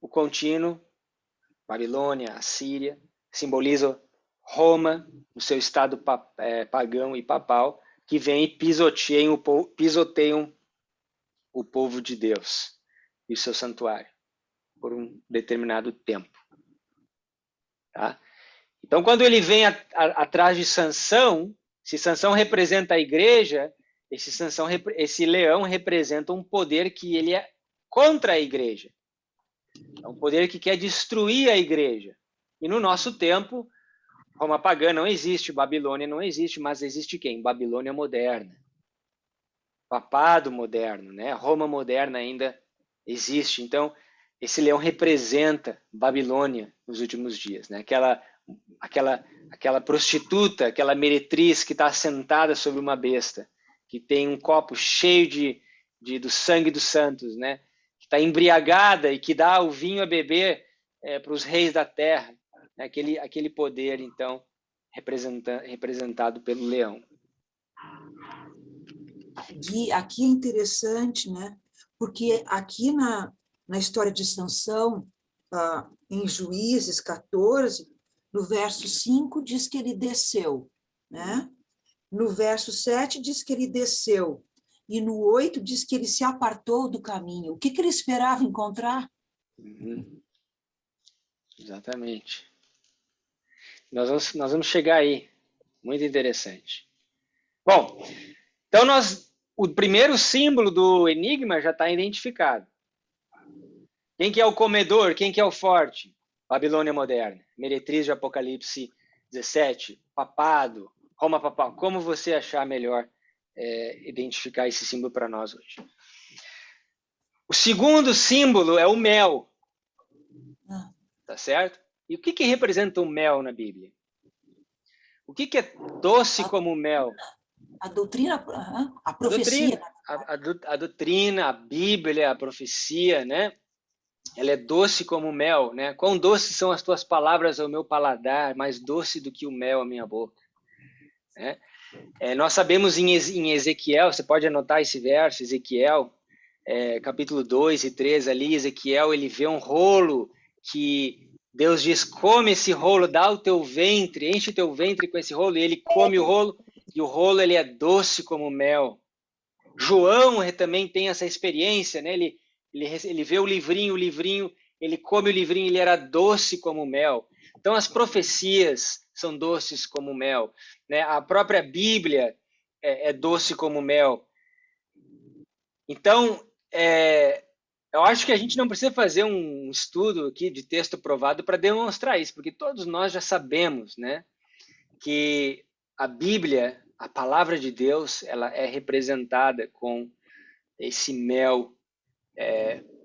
o contínuo, Babilônia, Assíria, simboliza Roma, no seu estado pagão e papal, que vem e pisoteiam o povo de Deus e o seu santuário por um determinado tempo. Tá? Então, quando ele vem atrás de Sansão, se Sansão representa a igreja, esse leão representa um poder que ele é contra a igreja. É um poder que quer destruir a igreja. E no nosso tempo, Roma pagã não existe, Babilônia não existe, mas existe quem? Babilônia moderna. Papado moderno, né? Roma moderna ainda existe. Então, esse leão representa Babilônia nos últimos dias, né? Aquela prostituta, aquela meretriz que está sentada sobre uma besta, que tem um copo cheio do sangue dos santos, né? Que está embriagada e que dá o vinho a beber para os reis da terra. Né? Aquele poder, então, representado pelo leão. Gui, aqui é interessante, né? Porque aqui na história de Sansão, em Juízes 14, no verso 5 diz que ele desceu, né? No verso 7 diz que ele desceu, e no 8 diz que ele se apartou do caminho. O que ele esperava encontrar? Uhum. Exatamente. Nós vamos chegar aí. Muito interessante. Bom, então o primeiro símbolo do enigma já está identificado. Quem que é o comedor? Quem que é o forte? Babilônia moderna. Meretriz de Apocalipse 17. Papado. Roma papal. Como você achar melhor identificar esse símbolo para nós hoje? O segundo símbolo é o mel. Tá certo? E o que representa o mel na Bíblia? O que é doce como mel? A doutrina, a profecia. A doutrina, a Bíblia, a profecia, né? Ela é doce como mel, né? Quão doces são as tuas palavras ao meu paladar, mais doce do que o mel à minha boca. Né? Nós sabemos em Ezequiel, você pode anotar esse verso, Ezequiel, capítulo 2 e 3 ali, Ezequiel, ele vê um rolo que Deus diz, come esse rolo, dá o teu ventre, enche o teu ventre com esse rolo, e ele come o rolo, e o rolo ele é doce como mel. João também tem essa experiência, né? Ele vê o livrinho, ele come o livrinho, ele era doce como mel. Então as profecias são doces como mel, né? A própria Bíblia é doce como mel. Então, eu acho que a gente não precisa fazer um estudo aqui de texto provado para demonstrar isso, porque todos nós já sabemos, né, que a Bíblia, a palavra de Deus, ela é representada com esse mel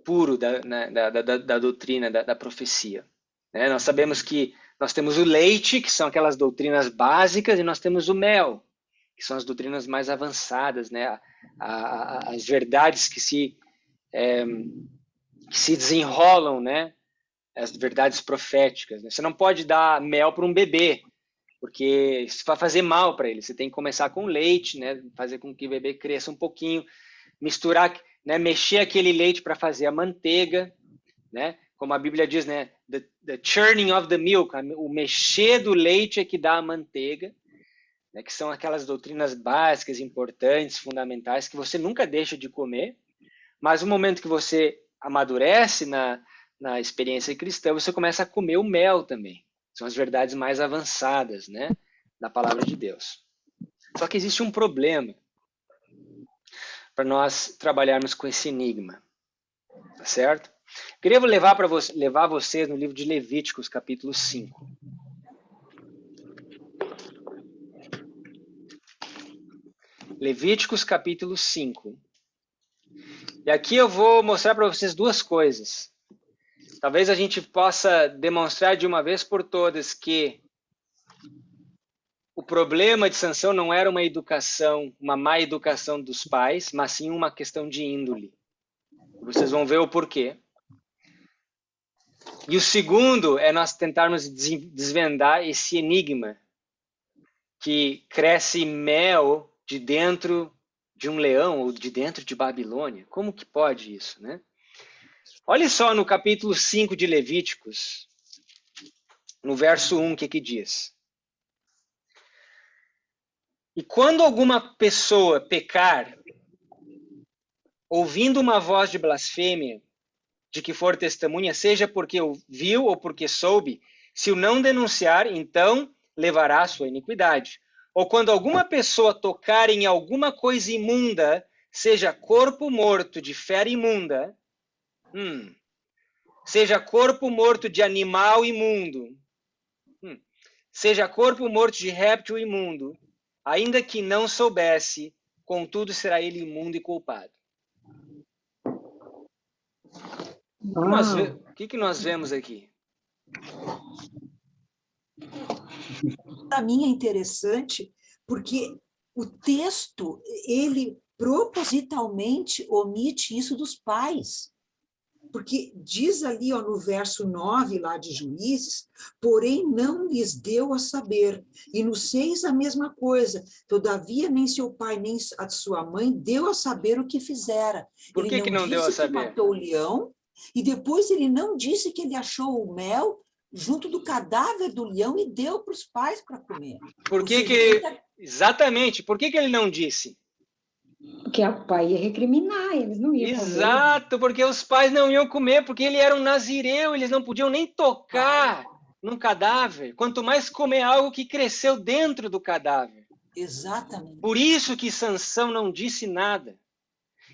puro da doutrina, da profecia. Né? Nós sabemos que nós temos o leite, que são aquelas doutrinas básicas, e nós temos o mel, que são as doutrinas mais avançadas, né? As verdades que se desenrolam, né? As verdades proféticas. Né? Você não pode dar mel para um bebê, porque isso vai fazer mal para ele. Você tem que começar com leite, né? Fazer com que o bebê cresça um pouquinho, misturar, né? Mexer aquele leite para fazer a manteiga, né? Como a Bíblia diz, né? The churning of the milk, o mexer do leite é que dá a manteiga, né? Que são aquelas doutrinas básicas, importantes, fundamentais, que você nunca deixa de comer, mas no momento que você amadurece na experiência cristã, você começa a comer o mel também. São as verdades mais avançadas, né, da palavra de Deus. Só que existe um problema para nós trabalharmos com esse enigma, tá certo? Queria levar vocês no livro de Levíticos, capítulo 5. Levíticos, capítulo 5. E aqui eu vou mostrar para vocês duas coisas. Talvez a gente possa demonstrar de uma vez por todas que o problema de Sansão não era uma educação, uma má educação dos pais, mas sim uma questão de índole. Vocês vão ver o porquê. E o segundo é nós tentarmos desvendar esse enigma que cresce mel de dentro de um leão ou de dentro de Babilônia. Como que pode isso, né? Olha só no capítulo 5 de Levíticos, no verso 1, o que diz? E quando alguma pessoa pecar, ouvindo uma voz de blasfêmia, de que for testemunha, seja porque viu ou porque soube, se o não denunciar, então levará a sua iniquidade. Ou quando alguma pessoa tocar em alguma coisa imunda, seja corpo morto de fera imunda, seja corpo morto de animal imundo, seja corpo morto de réptil imundo, ainda que não soubesse, contudo será ele imundo e culpado. O que nós vemos aqui? Para mim é interessante porque o texto, ele propositalmente omite isso dos pais. Porque diz ali, ó, no verso 9, lá de Juízes, porém não lhes deu a saber. E no 6 a mesma coisa. Todavia nem seu pai nem a sua mãe deu a saber o que fizera. Por que não deu a saber? Ele matou o leão, e depois ele não disse que ele achou o mel junto do cadáver do leão e deu para os pais para comer. Exatamente. Por que ele não disse? Porque o pai ia recriminar, eles não iam comer. Exato, porque os pais não iam comer, porque ele era um nazireu, eles não podiam nem tocar num cadáver, quanto mais comer algo que cresceu dentro do cadáver. Exatamente. Por isso que Sansão não disse nada.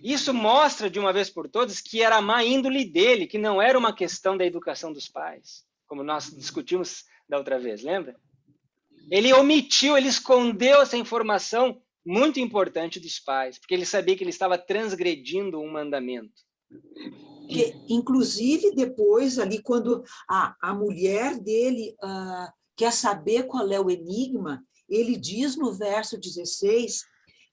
Isso mostra, de uma vez por todas, que era a má índole dele, que não era uma questão da educação dos pais, como nós discutimos da outra vez, lembra? Ele omitiu, ele escondeu essa informação muito importante dos pais, porque ele sabia que ele estava transgredindo um mandamento. Que, inclusive, depois, ali, quando a mulher dele quer saber qual é o enigma, ele diz no verso 16,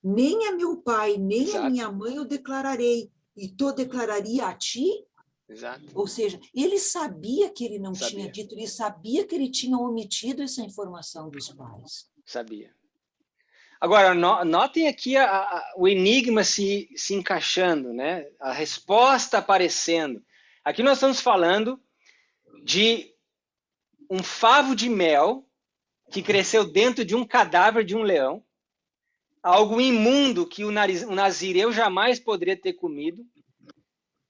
nem a meu pai, nem a minha mãe eu declararei, e tu declararia a ti? Exato. Ou seja, ele sabia que ele não tinha dito, ele sabia que ele tinha omitido essa informação dos pais. Sabia. Agora, notem aqui o enigma se encaixando, né? A resposta aparecendo. Aqui nós estamos falando de um favo de mel que cresceu dentro de um cadáver de um leão, algo imundo que o nazireu jamais poderia ter comido,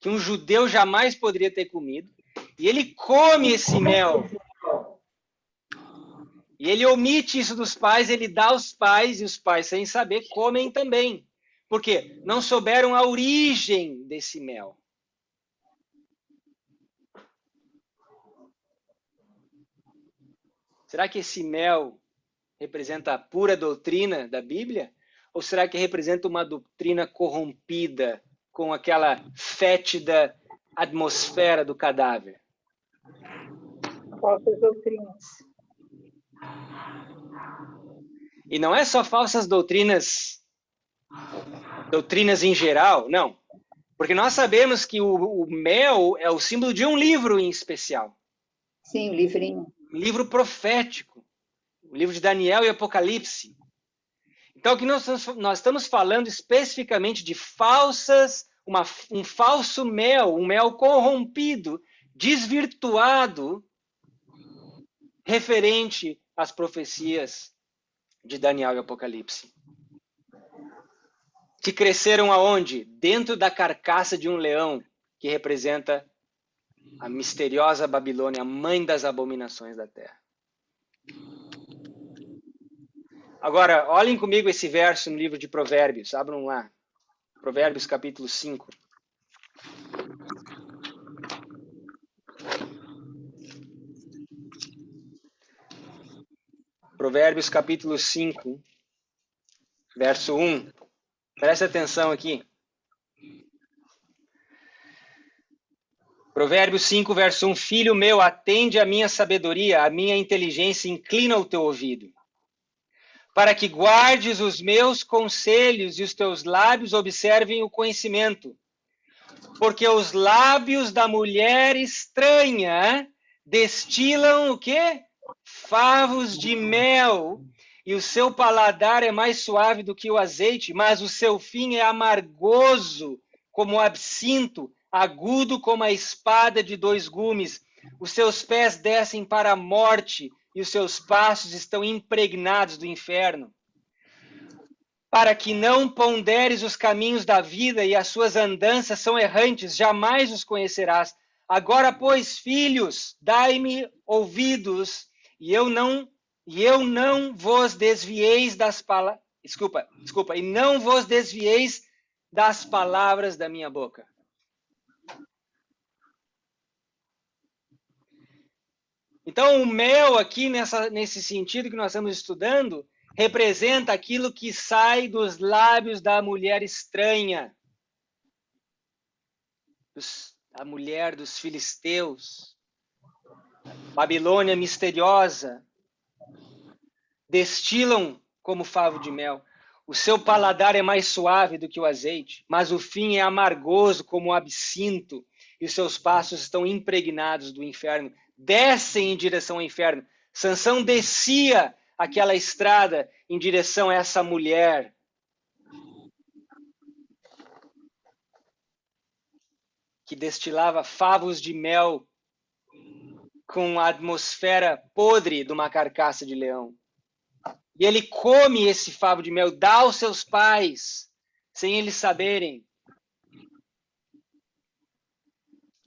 que um judeu jamais poderia ter comido, e ele come esse mel. E ele omite isso dos pais, ele dá aos pais, e os pais, sem saber, comem também. Por quê? Não souberam a origem desse mel. Será que esse mel representa a pura doutrina da Bíblia? Ou será que representa uma doutrina corrompida com aquela fétida atmosfera do cadáver? Falsas doutrinas. E não é só falsas doutrinas em geral, não. Porque nós sabemos que o mel é o símbolo de um livro em especial. Sim, o livrinho. Um livro profético. O livro de Daniel e Apocalipse. Então, aqui nós estamos falando especificamente de um falso mel, um mel corrompido, desvirtuado, referente às profecias de Daniel e Apocalipse. Que cresceram aonde? Dentro da carcaça de um leão, que representa a misteriosa Babilônia, a mãe das abominações da terra. Agora, olhem comigo esse verso no livro de Provérbios. Abram lá. Provérbios capítulo 5. Provérbios capítulo 5, verso 1. Presta atenção aqui. Provérbios 5, verso 1. Filho meu, atende à minha sabedoria, à minha inteligência, inclina o teu ouvido, para que guardes os meus conselhos e os teus lábios observem o conhecimento. Porque os lábios da mulher estranha destilam o quê? Favos de mel, e o seu paladar é mais suave do que o azeite, mas o seu fim é amargoso como o absinto, agudo como a espada de 2 gumes. Os seus pés descem para a morte, e os seus passos estão impregnados do inferno. Para que não ponderes os caminhos da vida, e as suas andanças são errantes, jamais os conhecerás. Agora, pois, filhos, dai-me ouvidos, e eu não vos desvieis das palavras. E não vos desvieis das palavras da minha boca. Então, o mel aqui, nesse sentido que nós estamos estudando, representa aquilo que sai dos lábios da mulher estranha, a mulher dos filisteus, Babilônia misteriosa, destilam como favo de mel. O seu paladar é mais suave do que o azeite, mas o fim é amargoso como o absinto, e os seus passos estão impregnados do inferno. Descem em direção ao inferno. Sansão descia aquela estrada em direção a essa mulher. Que destilava favos de mel com a atmosfera podre de uma carcaça de leão. E ele come esse favo de mel, dá aos seus pais, sem eles saberem.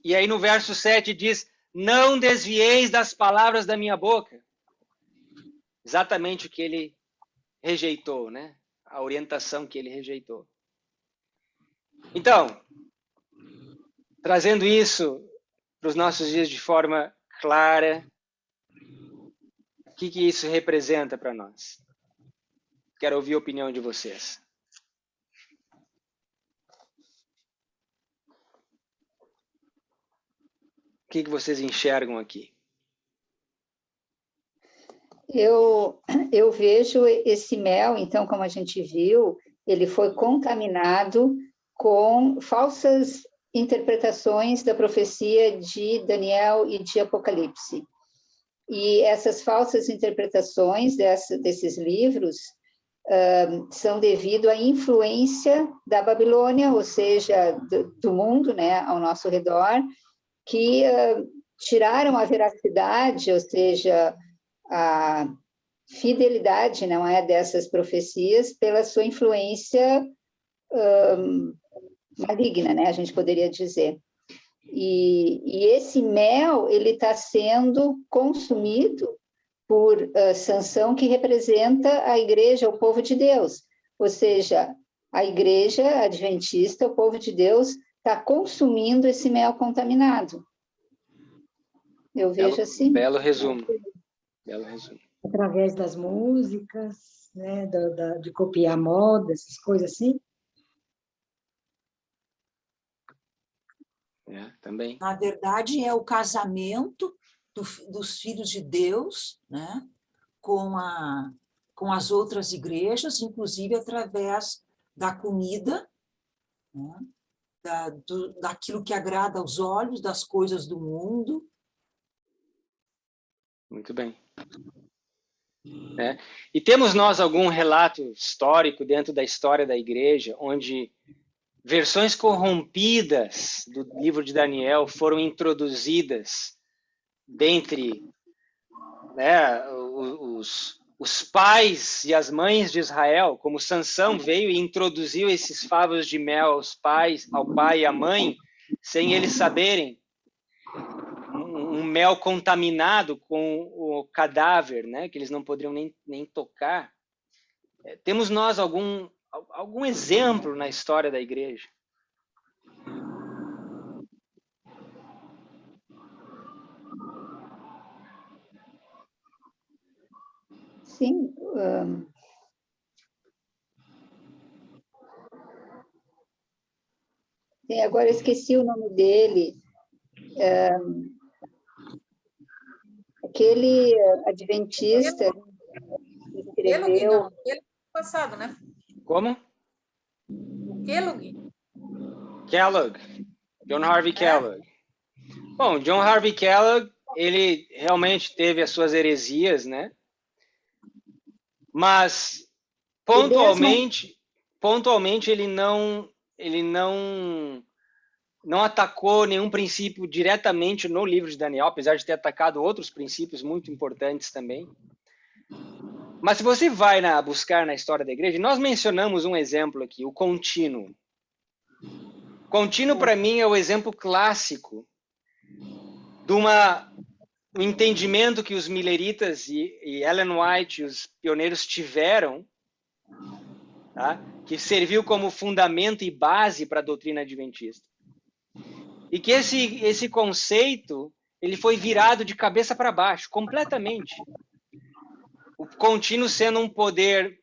E aí no verso 7 diz, não desvieis das palavras da minha boca. Exatamente o que ele rejeitou, né? A orientação que ele rejeitou. Então, trazendo isso para os nossos dias de forma clara, o que isso representa para nós? Quero ouvir a opinião de vocês. O que vocês enxergam aqui? Eu vejo esse mel, então, como a gente viu, ele foi contaminado com falsas interpretações da profecia de Daniel e de Apocalipse. E essas falsas interpretações desses livros são devido à influência da Babilônia, ou seja, do mundo, né, ao nosso redor, que tiraram a veracidade, ou seja, a fidelidade, não é, dessas profecias pela sua influência maligna, né, a gente poderia dizer. E esse mel, ele está sendo consumido por Sansão, que representa a igreja, o povo de Deus. Ou seja, a igreja adventista, o povo de Deus, está consumindo esse mel contaminado. Eu vejo assim. Belo resumo. Belo resumo. Através das músicas, né, de copiar moda, essas coisas assim. Também. Na verdade, é o casamento dos filhos de Deus, né, com as outras igrejas, inclusive através da comida, né, daquilo que agrada aos olhos, das coisas do mundo. Muito bem. né? E temos nós algum relato histórico dentro da história da igreja, onde versões corrompidas do livro de Daniel foram introduzidas dentre, né, os pais e as mães de Israel, como Sansão veio e introduziu esses favos de mel aos pais, ao pai e à mãe, sem eles saberem, um mel contaminado com o cadáver, né, que eles não poderiam nem tocar. Temos nós algum exemplo na história da igreja? Sim. Agora eu esqueci o nome dele. Aquele adventista que escreveu... Ele passado, né? Como? O Kellogg. Kellogg. John Harvey Kellogg. Bom, John Harvey Kellogg, ele realmente teve as suas heresias, né? Mas pontualmente ele não atacou nenhum princípio diretamente no livro de Daniel, apesar de ter atacado outros princípios muito importantes também. Mas se você vai buscar na história da igreja, nós mencionamos um exemplo aqui, o contínuo. Contínuo, para mim, é o exemplo clássico de um entendimento que os milleritas e Ellen White, os pioneiros, tiveram, tá? Que serviu como fundamento e base para a doutrina adventista. E que esse conceito ele foi virado de cabeça para baixo, completamente. O contínuo sendo um poder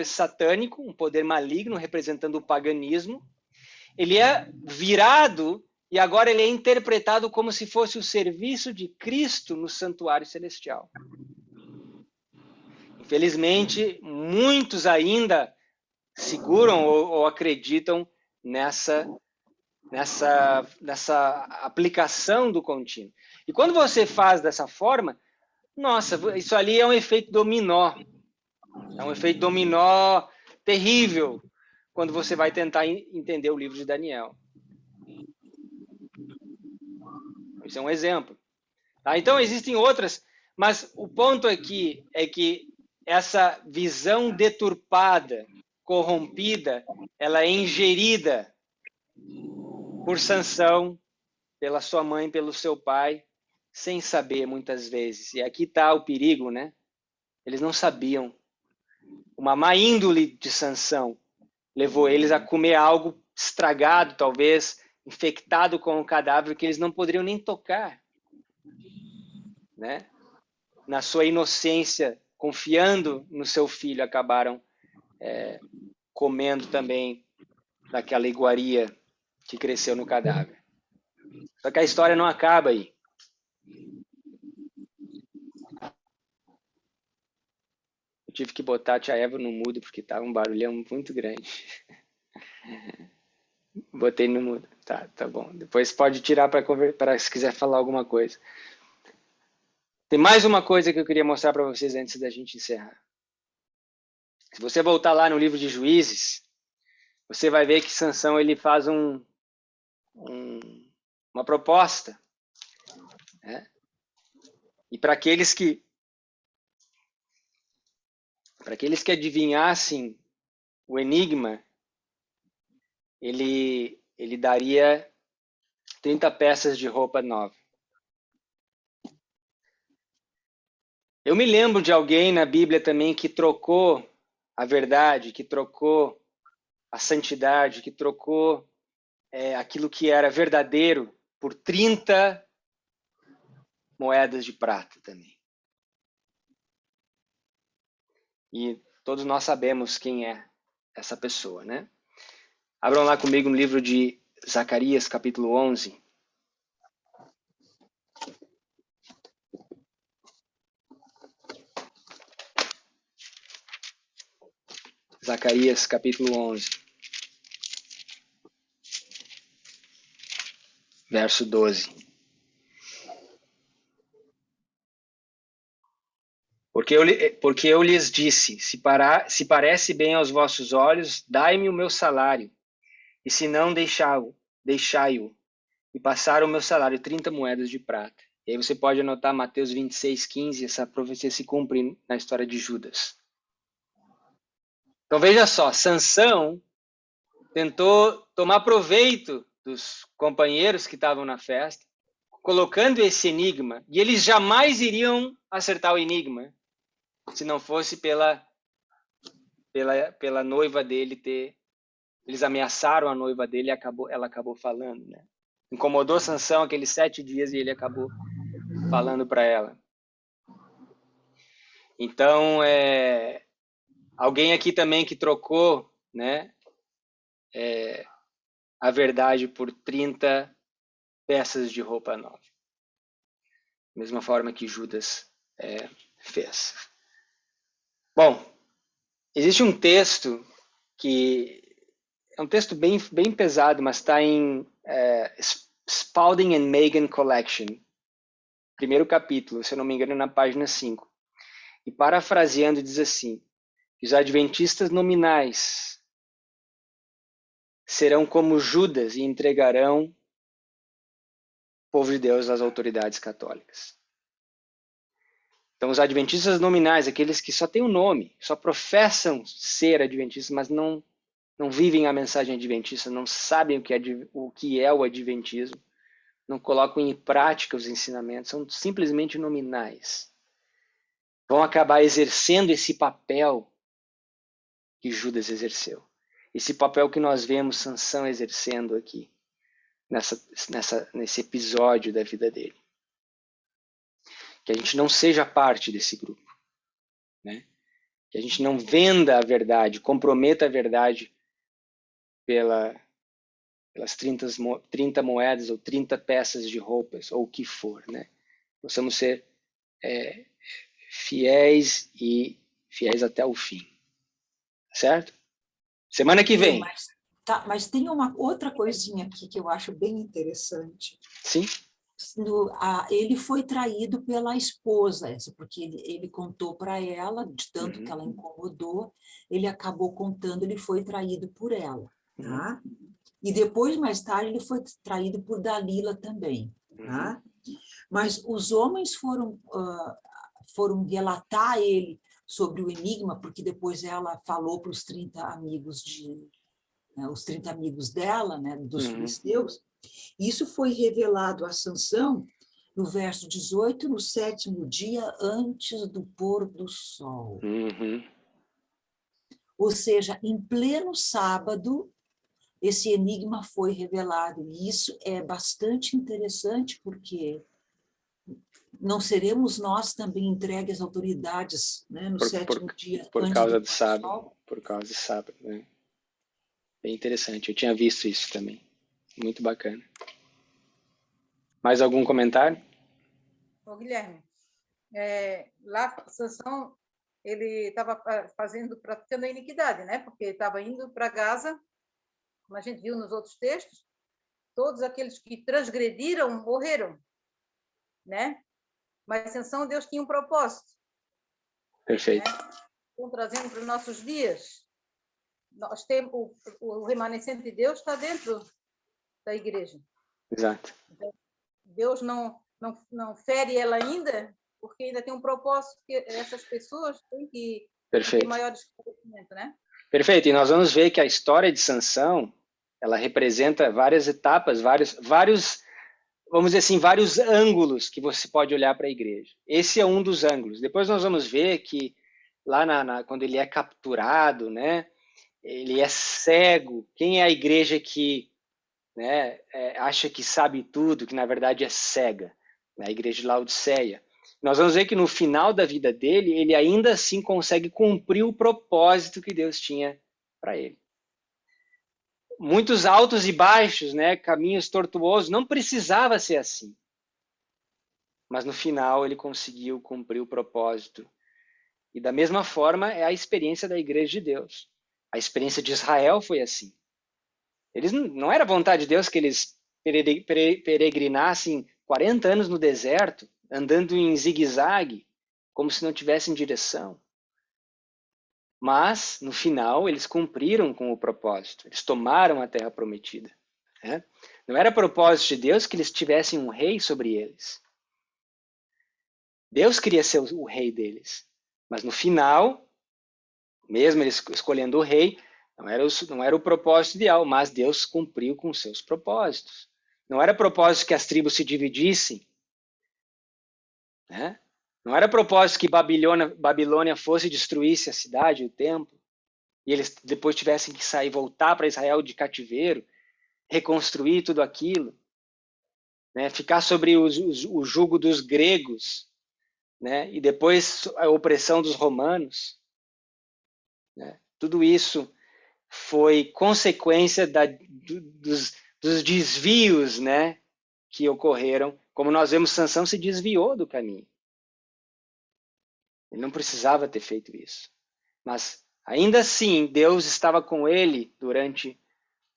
satânico, um poder maligno, representando o paganismo. Ele é virado e agora ele é interpretado como se fosse o serviço de Cristo no santuário celestial. Infelizmente, muitos ainda seguram ou acreditam nessa aplicação do contínuo. E quando você faz dessa forma, nossa, isso ali é um efeito dominó. É um efeito dominó terrível quando você vai tentar entender o livro de Daniel. Isso é um exemplo. Tá? Então, existem outras, mas o ponto aqui é que essa visão deturpada, corrompida, ela é ingerida por Sansão, pela sua mãe, pelo seu pai, sem saber muitas vezes. E aqui está o perigo, né? Eles não sabiam. Uma má índole de Sansão levou eles a comer algo estragado, talvez, infectado com um cadáver que eles não poderiam nem tocar. Né? Na sua inocência, confiando no seu filho, acabaram comendo também daquela iguaria que cresceu no cadáver. Só que a história não acaba aí. Eu tive que botar a tia Eva no mudo porque estava um barulhão muito grande. Botei no mudo. Tá bom. Depois pode tirar para se quiser falar alguma coisa. Tem mais uma coisa que eu queria mostrar para vocês antes da gente encerrar. Se você voltar lá no livro de Juízes, você vai ver que Sansão ele faz uma proposta. Né? E para aqueles que adivinhassem o enigma, ele daria 30 peças de roupa nova. Eu me lembro de alguém na Bíblia também que trocou a verdade, que trocou a santidade, que trocou aquilo que era verdadeiro por 30 moedas de prata também. E todos nós sabemos quem é essa pessoa, né? Abram lá comigo no livro de Zacarias, capítulo 11. Zacarias, capítulo 11. Verso 12. Porque eu lhes disse, se parece bem aos vossos olhos, dai-me o meu salário, e se não, deixai-o, e passaram o meu salário, 30 moedas de prata. E aí você pode anotar Mateus 26:15, essa profecia se cumpre na história de Judas. Então veja só, Sansão tentou tomar proveito dos companheiros que estavam na festa, colocando esse enigma, e eles jamais iriam acertar o enigma, se não fosse pela noiva dele ter... Eles ameaçaram a noiva dele e ela acabou falando, né? Incomodou Sansão aqueles 7 dias e ele acabou falando para ela. Então, alguém aqui também que trocou, né, a verdade por 30 peças de roupa nova. Mesma forma que Judas fez. Bom, existe um texto que é um texto bem pesado, mas está em Spalding and Megan Collection, primeiro capítulo, se eu não me engano, na página 5. E parafraseando, diz assim: os adventistas nominais serão como Judas e entregarão o povo de Deus às autoridades católicas. Então, os adventistas nominais, aqueles que só têm um nome, só professam ser adventistas, mas não vivem a mensagem adventista, não sabem o que é o adventismo, não colocam em prática os ensinamentos, são simplesmente nominais. Vão acabar exercendo esse papel que Judas exerceu. Esse papel que nós vemos Sansão exercendo aqui, nesse episódio da vida dele. Que a gente não seja parte desse grupo, né? Que a gente não venda a verdade, comprometa a verdade pelas 30 moedas ou 30 peças de roupas, ou o que for, né? Possamos ser fiéis e fiéis até o fim. Certo? Semana que vem. Mas tem uma outra coisinha aqui que eu acho bem interessante. Sim. Ele foi traído pela esposa, porque ele contou para ela, de tanto que ela incomodou, ele acabou contando, ele foi traído por ela. Tá? E depois, mais tarde, ele foi traído por Dalila também. Tá? Mas os homens foram relatar a ele sobre o enigma, porque depois ela falou para os 30 amigos os 30 amigos dela, né, dos filisteus. Isso foi revelado a Sansão no verso 18, no 7º dia antes do pôr do sol. Ou seja, em pleno sábado, esse enigma foi revelado. E isso é bastante interessante, porque não seremos nós também entregues às autoridades, né, no 7º dia por antes causa do sábado. Por causa do sábado, né? Bem interessante, eu tinha visto isso também. Muito bacana. Mais algum comentário? Ô, Guilherme, lá Sansão, ele estava praticando a iniquidade, né? Porque ele estava indo para Gaza, como a gente viu nos outros textos, todos aqueles que transgrediram morreram, né? Mas Sansão, Deus tinha um propósito. Perfeito. Né? Então, trazendo para os nossos dias, nós temos o remanescente de Deus está dentro da igreja. Exato. Então, Deus não fere ela ainda, porque ainda tem um propósito que essas pessoas têm que ter maior esclarecimento, né? Perfeito. E nós vamos ver que a história de Sansão, ela representa várias etapas, vários, vamos dizer assim, vários ângulos que você pode olhar para a igreja. Esse é um dos ângulos. Depois nós vamos ver que lá quando ele é capturado, né, ele é cego. Quem é a igreja que, né, acha que sabe tudo, que na verdade é cega? A igreja de Laodiceia. Nós vamos ver que no final da vida dele, ele ainda assim consegue cumprir o propósito que Deus tinha para ele. Muitos altos e baixos, né, caminhos tortuosos, não precisava ser assim. Mas no final ele conseguiu cumprir o propósito. E da mesma forma é a experiência da igreja de Deus. A experiência de Israel foi assim. Eles não era vontade de Deus que eles peregrinassem 40 anos no deserto, andando em zigue-zague, como se não tivessem direção. Mas, no final, eles cumpriram com o propósito. Eles tomaram a terra prometida. Né? Não era propósito de Deus que eles tivessem um rei sobre eles. Deus queria ser o rei deles. Mas, no final, mesmo eles escolhendo o rei, não era o propósito ideal, mas Deus cumpriu com os seus propósitos. Não era propósito que as tribos se dividissem. Né? Não era propósito que Babilônia fosse e destruísse a cidade, o templo, e eles depois tivessem que sair, voltar para Israel de cativeiro, reconstruir tudo aquilo, né? Ficar sobre o jugo dos gregos, né? E depois a opressão dos romanos. Né? Tudo isso foi consequência dos desvios, né, que ocorreram. Como nós vemos, Sansão se desviou do caminho. Ele não precisava ter feito isso. Mas, ainda assim, Deus estava com ele durante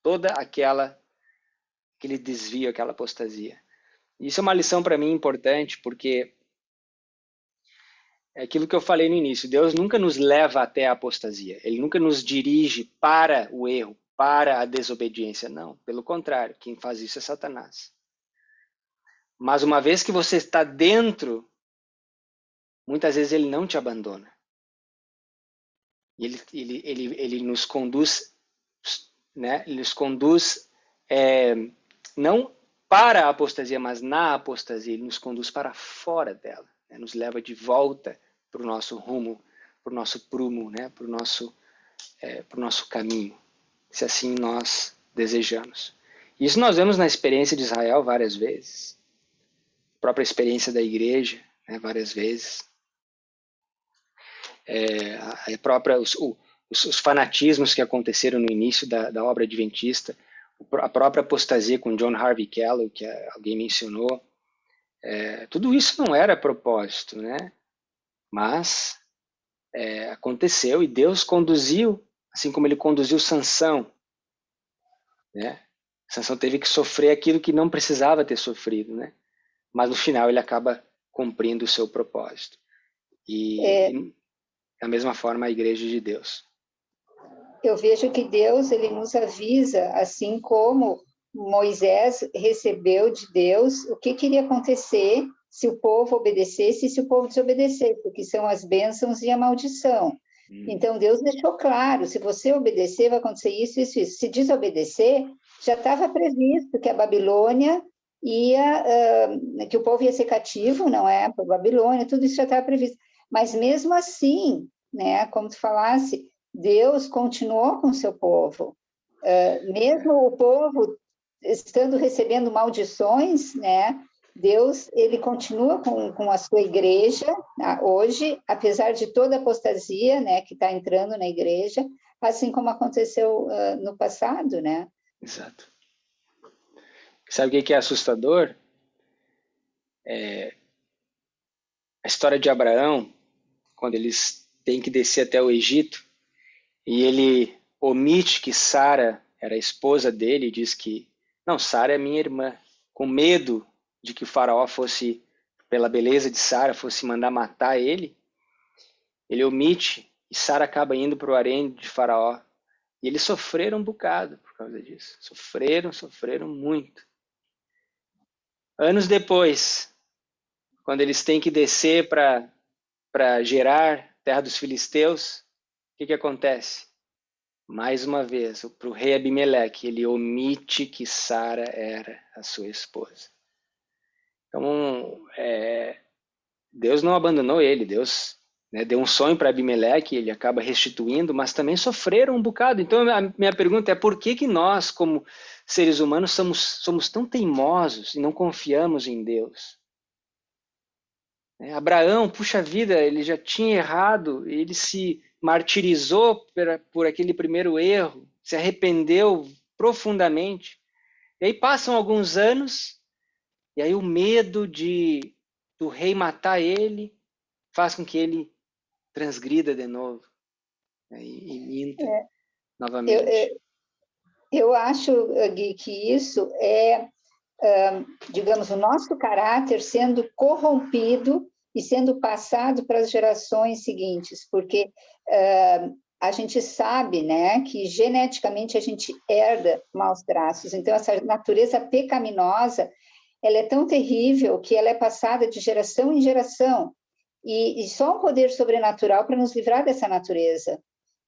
toda aquele desvio, aquela apostasia. Isso é uma lição para mim importante, porque é aquilo que eu falei no início. Deus nunca nos leva até a apostasia. Ele nunca nos dirige para o erro, para a desobediência. Não, pelo contrário. Quem faz isso é Satanás. Mas uma vez que você está dentro, muitas vezes ele não te abandona. Ele nos conduz, né? Ele nos conduz não para a apostasia, mas na apostasia. Ele nos conduz para fora dela, né? Nos leva de volta para o nosso rumo, para o nosso prumo, né? Para o nosso caminho, se assim nós desejamos. Isso nós vemos na experiência de Israel várias vezes, a própria experiência da igreja, né? Várias vezes. Os fanatismos que aconteceram no início da obra adventista, a própria apostasia com John Harvey Kellogg, que alguém mencionou, tudo isso não era propósito, né? Mas aconteceu e Deus conduziu, assim como ele conduziu Sansão, né? Sansão teve que sofrer aquilo que não precisava ter sofrido, né? Mas no final ele acaba cumprindo o seu propósito. E da mesma forma a igreja de Deus. Eu vejo que Deus, ele nos avisa, assim como Moisés recebeu de Deus o que iria acontecer se o povo obedecesse e se o povo desobedecesse, que são as bênçãos e a maldição. Então, Deus deixou claro, se você obedecer, vai acontecer isso, isso, isso. Se desobedecer, já estava previsto que a Babilônia que o povo ia ser cativo, não é? Para a Babilônia, tudo isso já estava previsto. Mas mesmo assim, né, como tu falasse, Deus continuou com o seu povo. Mesmo o povo estando recebendo maldições, né, Deus, ele continua com a sua igreja, hoje, apesar de toda a apostasia, né, que está entrando na igreja, assim como aconteceu no passado, né? Exato. Sabe o que é assustador? A história de Abraão, quando eles têm que descer até o Egito, e ele omite que Sara era a esposa dele, e diz que, não, Sara é minha irmã, com medo de que o faraó fosse, pela beleza de Sara, fosse mandar matar ele, ele omite, e Sara acaba indo para o harém de faraó. E eles sofreram um bocado por causa disso. Sofreram muito. Anos depois, quando eles têm que descer para Gerar, terra dos filisteus, o que acontece? Mais uma vez, para o rei Abimeleque, ele omite que Sara era a sua esposa. Então, Deus não abandonou ele, Deus, né, deu um sonho para Abimeleque, ele acaba restituindo, mas também sofreram um bocado. Então, a minha pergunta é por que nós, como seres humanos, somos tão teimosos e não confiamos em Deus? Abraão, puxa vida, ele já tinha errado, ele se martirizou por aquele primeiro erro, se arrependeu profundamente. E aí passam alguns anos, e aí o medo do rei matar ele faz com que ele transgrida de novo, né, e minta novamente. Eu acho, Gui, que isso digamos, o nosso caráter sendo corrompido e sendo passado para as gerações seguintes, porque a gente sabe, né, que geneticamente a gente herda maus traços. Então, essa natureza pecaminosa, ela é tão terrível que ela é passada de geração em geração. E só um poder sobrenatural para nos livrar dessa natureza.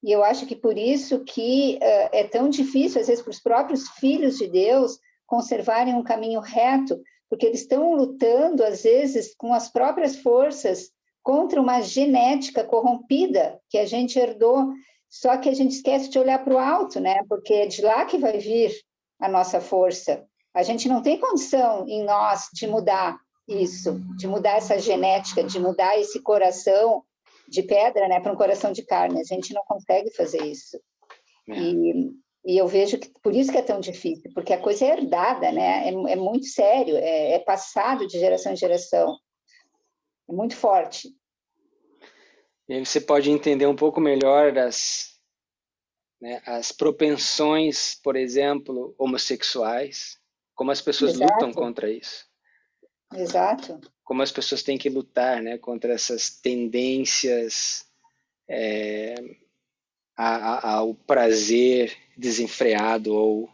E eu acho que por isso que é tão difícil, às vezes, para os próprios filhos de Deus conservarem um caminho reto, porque eles estão lutando, às vezes, com as próprias forças contra uma genética corrompida que a gente herdou, só que a gente esquece de olhar para o alto, né? Porque é de lá que vai vir a nossa força. A gente não tem condição em nós de mudar isso, de mudar essa genética, de mudar esse coração de pedra, né, para um coração de carne. A gente não consegue fazer isso. E eu vejo que por isso que é tão difícil, porque a coisa é herdada, né? É muito sério, é passado de geração em geração. É muito forte. E aí você pode entender um pouco melhor as propensões, por exemplo, homossexuais, como as pessoas lutam contra isso. Exato. Como as pessoas têm que lutar, né, contra essas tendências ao prazer desenfreado ou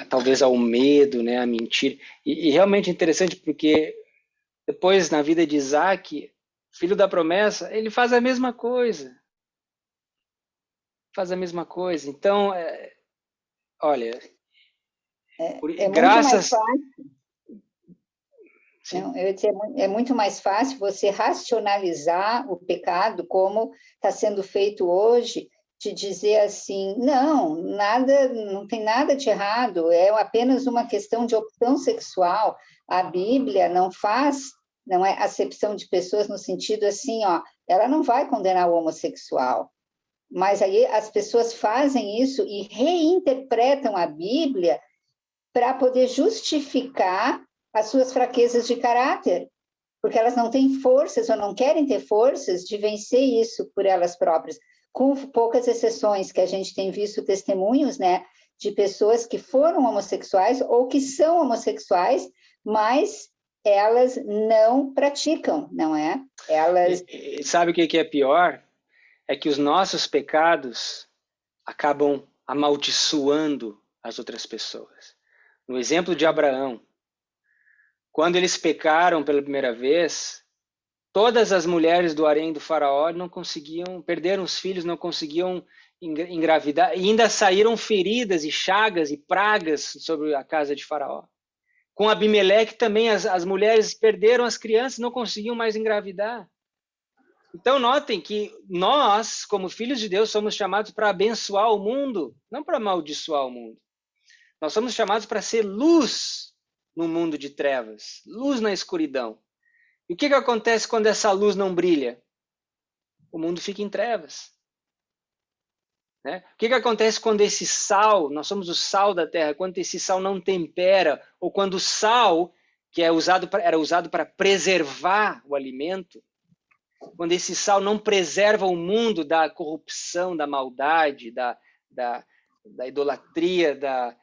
talvez ao medo, né, à mentira. E realmente é interessante porque depois na vida de Isaac, filho da promessa, ele faz a mesma coisa. Então, olha, graças... Muito mais fácil. Não, eu ia dizer, é muito mais fácil você racionalizar o pecado como está sendo feito hoje, de dizer assim, não tem nada de errado, é apenas uma questão de opção sexual. A Bíblia não é acepção de pessoas no sentido assim, ó, ela não vai condenar o homossexual. Mas aí as pessoas fazem isso e reinterpretam a Bíblia para poder justificar as suas fraquezas de caráter, porque elas não têm forças ou não querem ter forças de vencer isso por elas próprias, com poucas exceções que a gente tem visto testemunhos, né, de pessoas que foram homossexuais ou que são homossexuais, mas elas não praticam, não é? Elas... Sabe o que é pior? É que os nossos pecados acabam amaldiçoando as outras pessoas. No exemplo de Abraão, quando eles pecaram pela primeira vez, todas as mulheres do harém do faraó não conseguiam, perderam os filhos, não conseguiam engravidar, e ainda saíram feridas e chagas e pragas sobre a casa de faraó. Com Abimeleque também, as mulheres perderam as crianças, não conseguiam mais engravidar. Então notem que nós, como filhos de Deus, somos chamados para abençoar o mundo, não para amaldiçoar o mundo. Nós somos chamados para ser luz no mundo de trevas, luz na escuridão. E o que acontece quando essa luz não brilha? O mundo fica em trevas. Né? O que acontece quando esse sal, nós somos o sal da terra, quando esse sal não tempera, ou quando o sal, que era usado para preservar o alimento, quando esse sal não preserva o mundo da corrupção, da maldade, da idolatria, da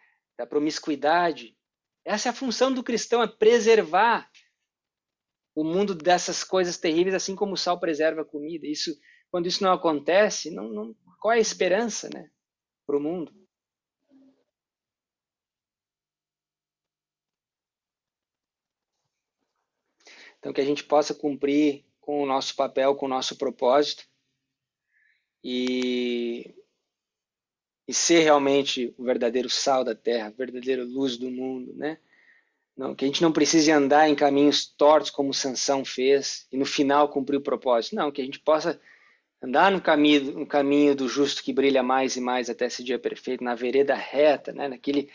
promiscuidade. Essa é a função do cristão, é preservar o mundo dessas coisas terríveis, assim como o sal preserva a comida. Quando isso não acontece, qual é a esperança, né, para o mundo? Então, que a gente possa cumprir com o nosso papel, com o nosso propósito e ser realmente o verdadeiro sal da terra, a verdadeira luz do mundo, né? Não, que a gente não precise andar em caminhos tortos como Sansão fez e no final cumprir o propósito. Não, que a gente possa andar no caminho do justo que brilha mais e mais até esse dia perfeito, na vereda reta, né? Naquele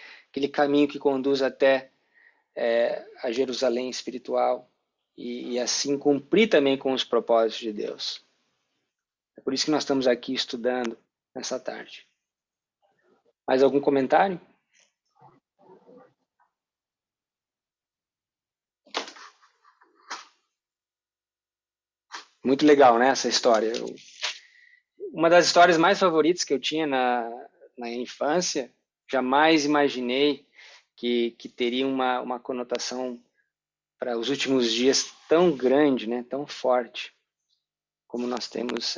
caminho que conduz até a Jerusalém espiritual e assim cumprir também com os propósitos de Deus. É por isso que nós estamos aqui estudando nessa tarde. Mais algum comentário? Muito legal, né, essa história. Uma das histórias mais favoritas que eu tinha na infância, jamais imaginei que teria uma conotação para os últimos dias tão grande, né, tão forte, como nós temos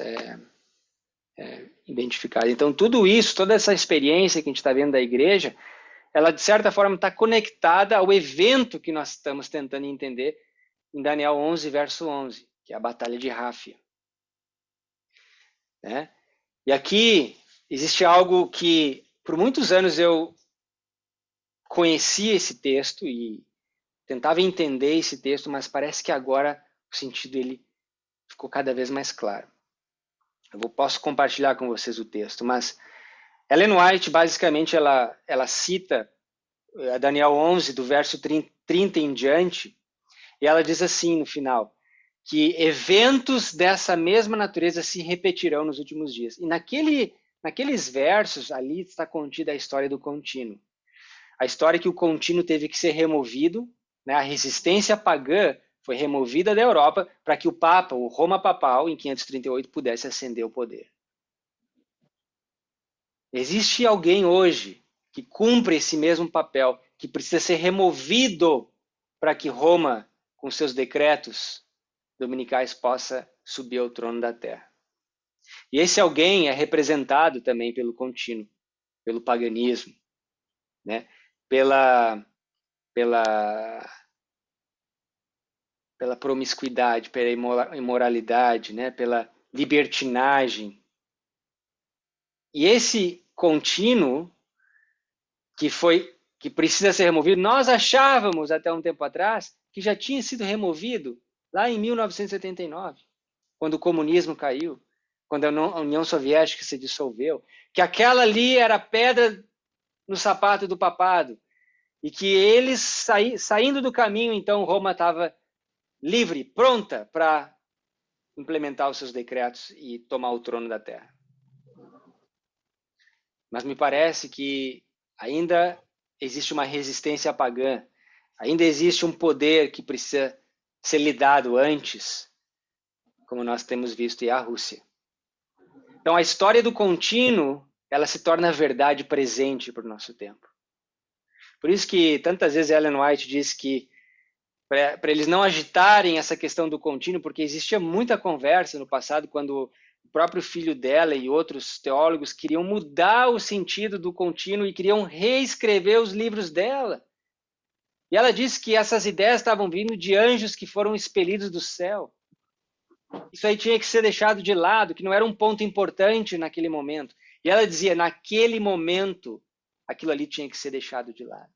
identificado. Então, tudo isso, toda essa experiência que a gente está vendo da igreja, ela, de certa forma, está conectada ao evento que nós estamos tentando entender em Daniel 11, verso 11, que é a Batalha de Ráfia. Né? E aqui existe algo que, por muitos anos, eu conhecia esse texto e tentava entender esse texto, mas parece que agora o sentido dele ficou cada vez mais claro. Posso compartilhar com vocês o texto, mas Ellen White, basicamente, ela cita Daniel 11, do verso 30 em diante, e ela diz assim no final, que eventos dessa mesma natureza se repetirão nos últimos dias. E naqueles versos, ali está contida a história do contínuo. A história que o contínuo teve que ser removido, né? A resistência pagã foi removida da Europa para que o Papa, o Roma Papal, em 538, pudesse ascender ao poder. Existe alguém hoje que cumpre esse mesmo papel, que precisa ser removido para que Roma, com seus decretos dominicais, possa subir ao trono da terra. E esse alguém é representado também pelo contínuo, pelo paganismo, né? pela promiscuidade, pela imoralidade, né? Pela libertinagem. E esse contínuo que precisa ser removido, nós achávamos até um tempo atrás que já tinha sido removido lá em 1979, quando o comunismo caiu, quando a União Soviética se dissolveu, que aquela ali era a pedra no sapato do papado, e que eles, saindo do caminho, então Roma estava livre, pronta para implementar os seus decretos e tomar o trono da terra. Mas me parece que ainda existe uma resistência pagã, ainda existe um poder que precisa ser lidado antes, como nós temos visto, e a Rússia. Então, a história do contínuo, ela se torna verdade presente para o nosso tempo. Por isso que tantas vezes Ellen White diz que para eles não agitarem essa questão do contínuo, porque existia muita conversa no passado quando o próprio filho dela e outros teólogos queriam mudar o sentido do contínuo e queriam reescrever os livros dela. E ela disse que essas ideias estavam vindo de anjos que foram expelidos do céu. Isso aí tinha que ser deixado de lado, que não era um ponto importante naquele momento. E ela dizia, naquele momento, aquilo ali tinha que ser deixado de lado.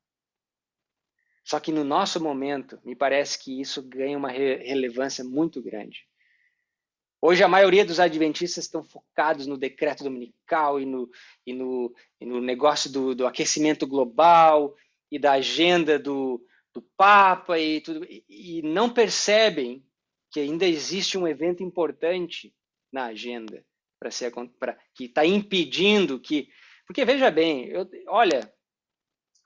Só que no nosso momento, me parece que isso ganha uma relevância muito grande. Hoje a maioria dos adventistas estão focados no decreto dominical e no negócio do aquecimento global e da agenda do Papa e tudo, e não percebem que ainda existe um evento importante na agenda que está impedindo que... Porque veja bem, olha,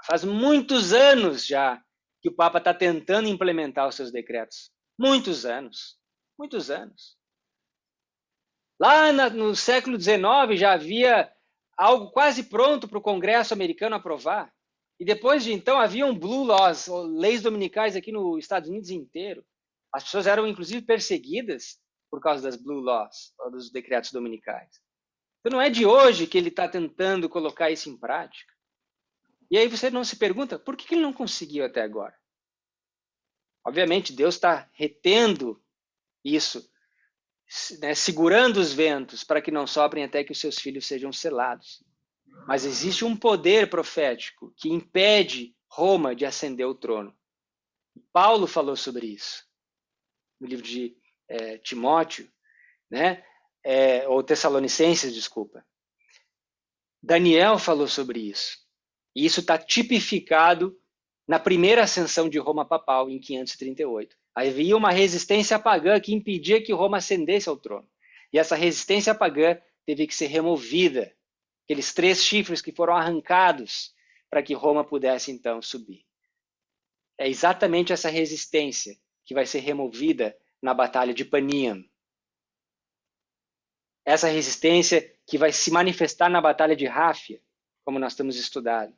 faz muitos anos já que o Papa está tentando implementar os seus decretos. Muitos anos. Muitos anos. Lá no século XIX já havia algo quase pronto para o Congresso americano aprovar. E depois de então haviam blue laws, leis dominicais aqui nos Estados Unidos inteiro. As pessoas eram inclusive perseguidas por causa das blue laws, ou dos decretos dominicais. Então não é de hoje que ele está tentando colocar isso em prática. E aí você não se pergunta, por que ele não conseguiu até agora? Obviamente, Deus está retendo isso, né, segurando os ventos para que não soprem até que os seus filhos sejam selados. Mas existe um poder profético que impede Roma de ascender ao trono. Paulo falou sobre isso no livro de Timóteo, né? Ou Tessalonicenses, desculpa. Daniel falou sobre isso. E isso está tipificado na primeira ascensão de Roma papal, em 538. Havia uma resistência pagã que impedia que Roma ascendesse ao trono. E essa resistência pagã teve que ser removida. Aqueles 3 chifres que foram arrancados para que Roma pudesse, então, subir. É exatamente essa resistência que vai ser removida na Batalha de Paniam. Essa resistência que vai se manifestar na Batalha de Ráfia, como nós temos estudado.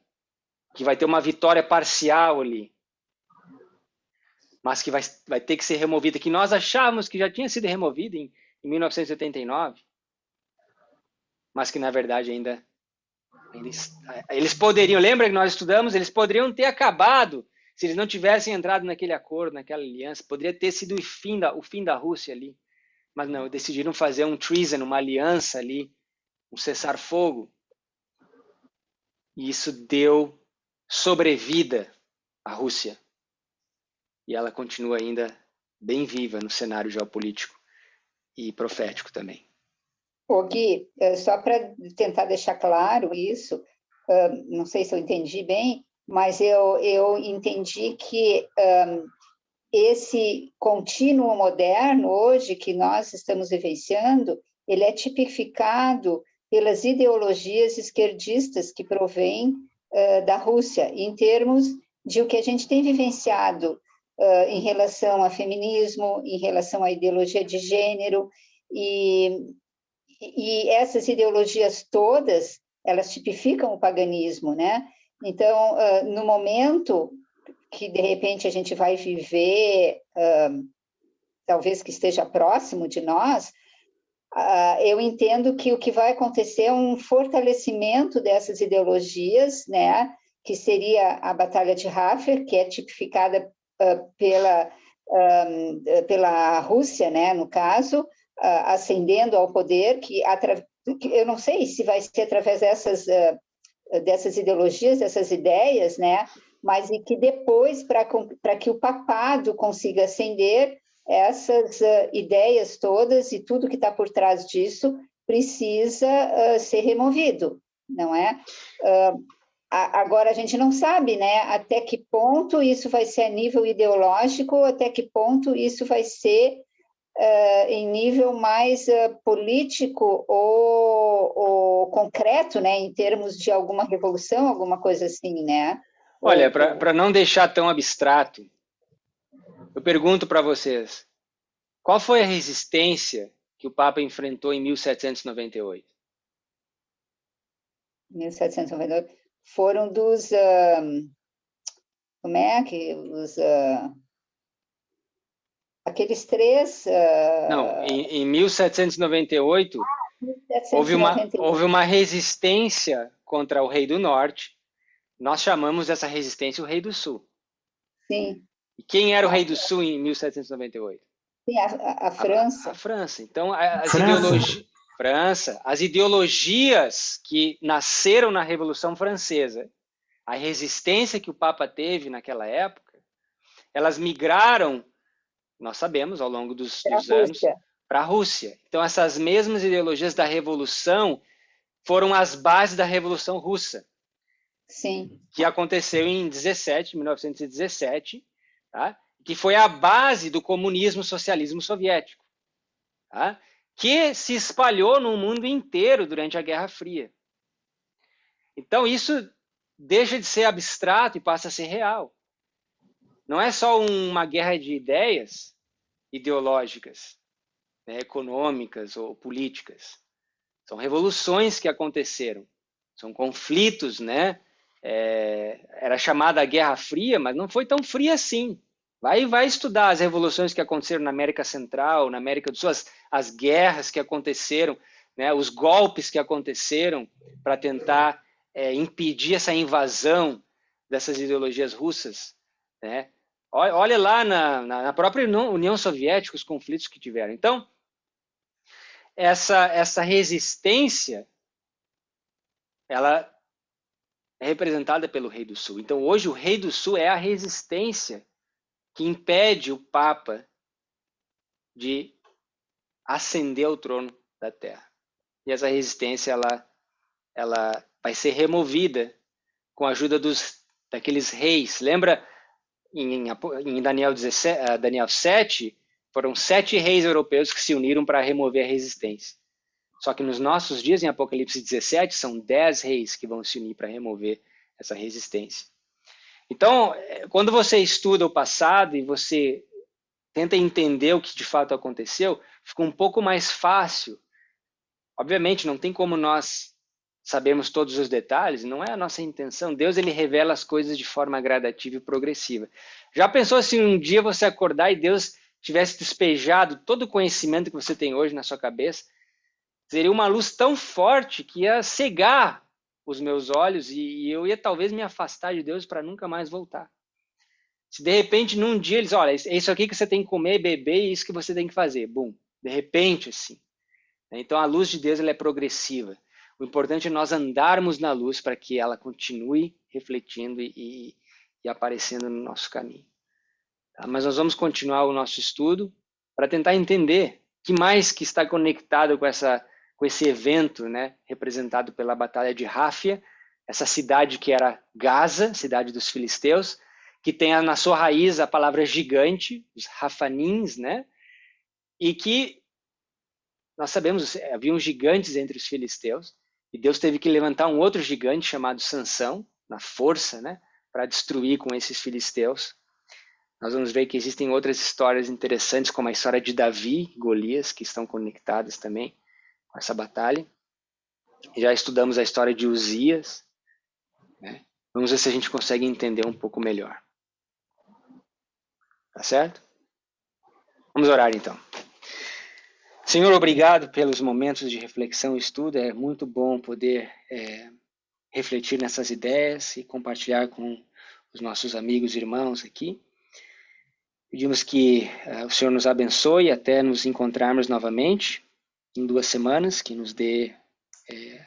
Que vai ter uma vitória parcial ali. mas que vai ter que ser removida, que nós achávamos que já tinha sido removida em 1989, mas que na verdade ainda eles poderiam, lembra que nós estudamos, eles poderiam ter acabado se eles não tivessem entrado naquele acordo, naquela aliança, poderia ter sido o fim da Rússia ali, mas não, decidiram fazer um treason, uma aliança ali, um cessar-fogo, e isso deu sobrevida à Rússia, e ela continua ainda bem viva no cenário geopolítico e profético também. Ô Gui, só para tentar deixar claro isso, não sei se eu entendi bem, mas eu entendi que esse contínuo moderno hoje que nós estamos vivenciando, ele é tipificado pelas ideologias esquerdistas que provêm da Rússia, em termos de o que a gente tem vivenciado em relação a feminismo, em relação à ideologia de gênero, e essas ideologias todas, elas tipificam o paganismo, né? Então, no momento que, de repente, a gente vai viver, talvez que esteja próximo de nós, eu entendo que o que vai acontecer é um fortalecimento dessas ideologias, né? Que seria a Batalha de Hafer, que é tipificada pela Rússia, né? No caso, ascendendo ao poder, que eu não sei se vai ser através dessas ideologias, dessas ideias, né? Mas e que depois, para que o papado consiga ascender, essas ideias todas e tudo que está por trás disso precisa ser removido, não é? Agora, a gente não sabe, né? Até que ponto isso vai ser a nível ideológico, até que ponto isso vai ser em nível mais político ou concreto, né, em termos de alguma revolução, alguma coisa assim, né? Olha, para não deixar tão abstrato, eu pergunto para vocês, qual foi a resistência que o Papa enfrentou em 1798? 1798 foram dos... como é que... aqueles três... Não, em 1798, houve uma resistência contra o Rei do Norte. Nós chamamos essa resistência o Rei do Sul. Sim. E quem era o Rei do Sul em 1798? Sim, a França. A França. Então, as ideologias que nasceram na Revolução Francesa, a resistência que o Papa teve naquela época, elas migraram, nós sabemos, ao longo dos anos, para a Rússia. Então, essas mesmas ideologias da Revolução foram as bases da Revolução Russa. Sim. Que aconteceu em 1917, tá? Que foi a base do comunismo socialismo soviético, tá? Que se espalhou no mundo inteiro durante a Guerra Fria. Então, isso deixa de ser abstrato e passa a ser real. Não é só uma guerra de ideias ideológicas, né, econômicas ou políticas. São revoluções que aconteceram. São conflitos, né? Era chamada a Guerra Fria, mas não foi tão fria assim. Vai estudar as revoluções que aconteceram na América Central, na América do Sul, as guerras que aconteceram, né, os golpes que aconteceram para tentar impedir essa invasão dessas ideologias russas. Né? Olha lá na própria União Soviética os conflitos que tiveram. Então, essa resistência, ela é representada pelo Rei do Sul. Então, hoje, o Rei do Sul é a resistência que impede o Papa de ascender ao trono da Terra. E essa resistência ela vai ser removida com a ajuda daqueles reis. Lembra, em Daniel 7, foram 7 reis europeus que se uniram para remover a resistência. Só que nos nossos dias, em Apocalipse 17, são 10 reis que vão se unir para remover essa resistência. Então, quando você estuda o passado e você tenta entender o que de fato aconteceu, fica um pouco mais fácil. Obviamente, não tem como nós sabemos todos os detalhes, não é a nossa intenção. Deus, ele revela as coisas de forma gradativa e progressiva. Já pensou se um dia você acordar e Deus tivesse despejado todo o conhecimento que você tem hoje na sua cabeça? Seria uma luz tão forte que ia cegar os meus olhos e eu ia talvez me afastar de Deus para nunca mais voltar. Se de repente num dia eles, olha, é isso aqui que você tem que comer, beber e isso que você tem que fazer. Bum, de repente assim. Então a luz de Deus ela é progressiva. O importante é nós andarmos na luz para que ela continue refletindo e aparecendo no nosso caminho. Tá? Mas nós vamos continuar o nosso estudo para tentar entender o que mais que está conectado com esse evento, né, representado pela Batalha de Ráfia, essa cidade que era Gaza, cidade dos filisteus, que tem na sua raiz a palavra gigante, os rafanins, né, e que nós sabemos, haviam gigantes entre os filisteus, e Deus teve que levantar um outro gigante chamado Sansão, na força, né, para destruir com esses filisteus. Nós vamos ver que existem outras histórias interessantes, como a história de Davi e Golias, que estão conectadas também com essa batalha. Já estudamos a história de Uzias, né? Vamos ver se a gente consegue entender um pouco melhor. Tá certo? Vamos orar então. Senhor, obrigado pelos momentos de reflexão e estudo. É muito bom poder refletir nessas ideias e compartilhar com os nossos amigos e irmãos aqui. Pedimos que o Senhor nos abençoe até nos encontrarmos novamente em 2 semanas, que nos dê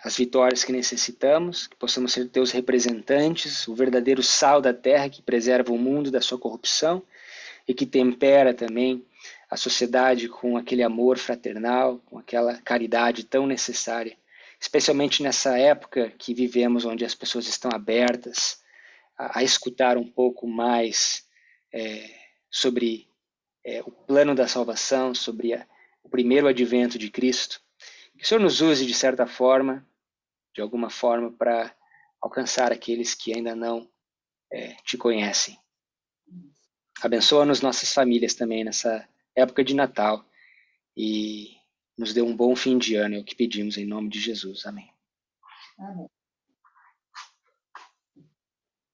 as vitórias que necessitamos, que possamos ser teus representantes, o verdadeiro sal da terra que preserva o mundo da sua corrupção e que tempera também a sociedade com aquele amor fraternal, com aquela caridade tão necessária, especialmente nessa época que vivemos, onde as pessoas estão abertas a escutar um pouco mais sobre o plano da salvação, sobre o primeiro advento de Cristo. Que o Senhor nos use de certa forma, de alguma forma, para alcançar aqueles que ainda não te conhecem. Abençoa-nos nossas famílias também nessa época de Natal e nos dê um bom fim de ano, é o que pedimos em nome de Jesus. Amém. Amém.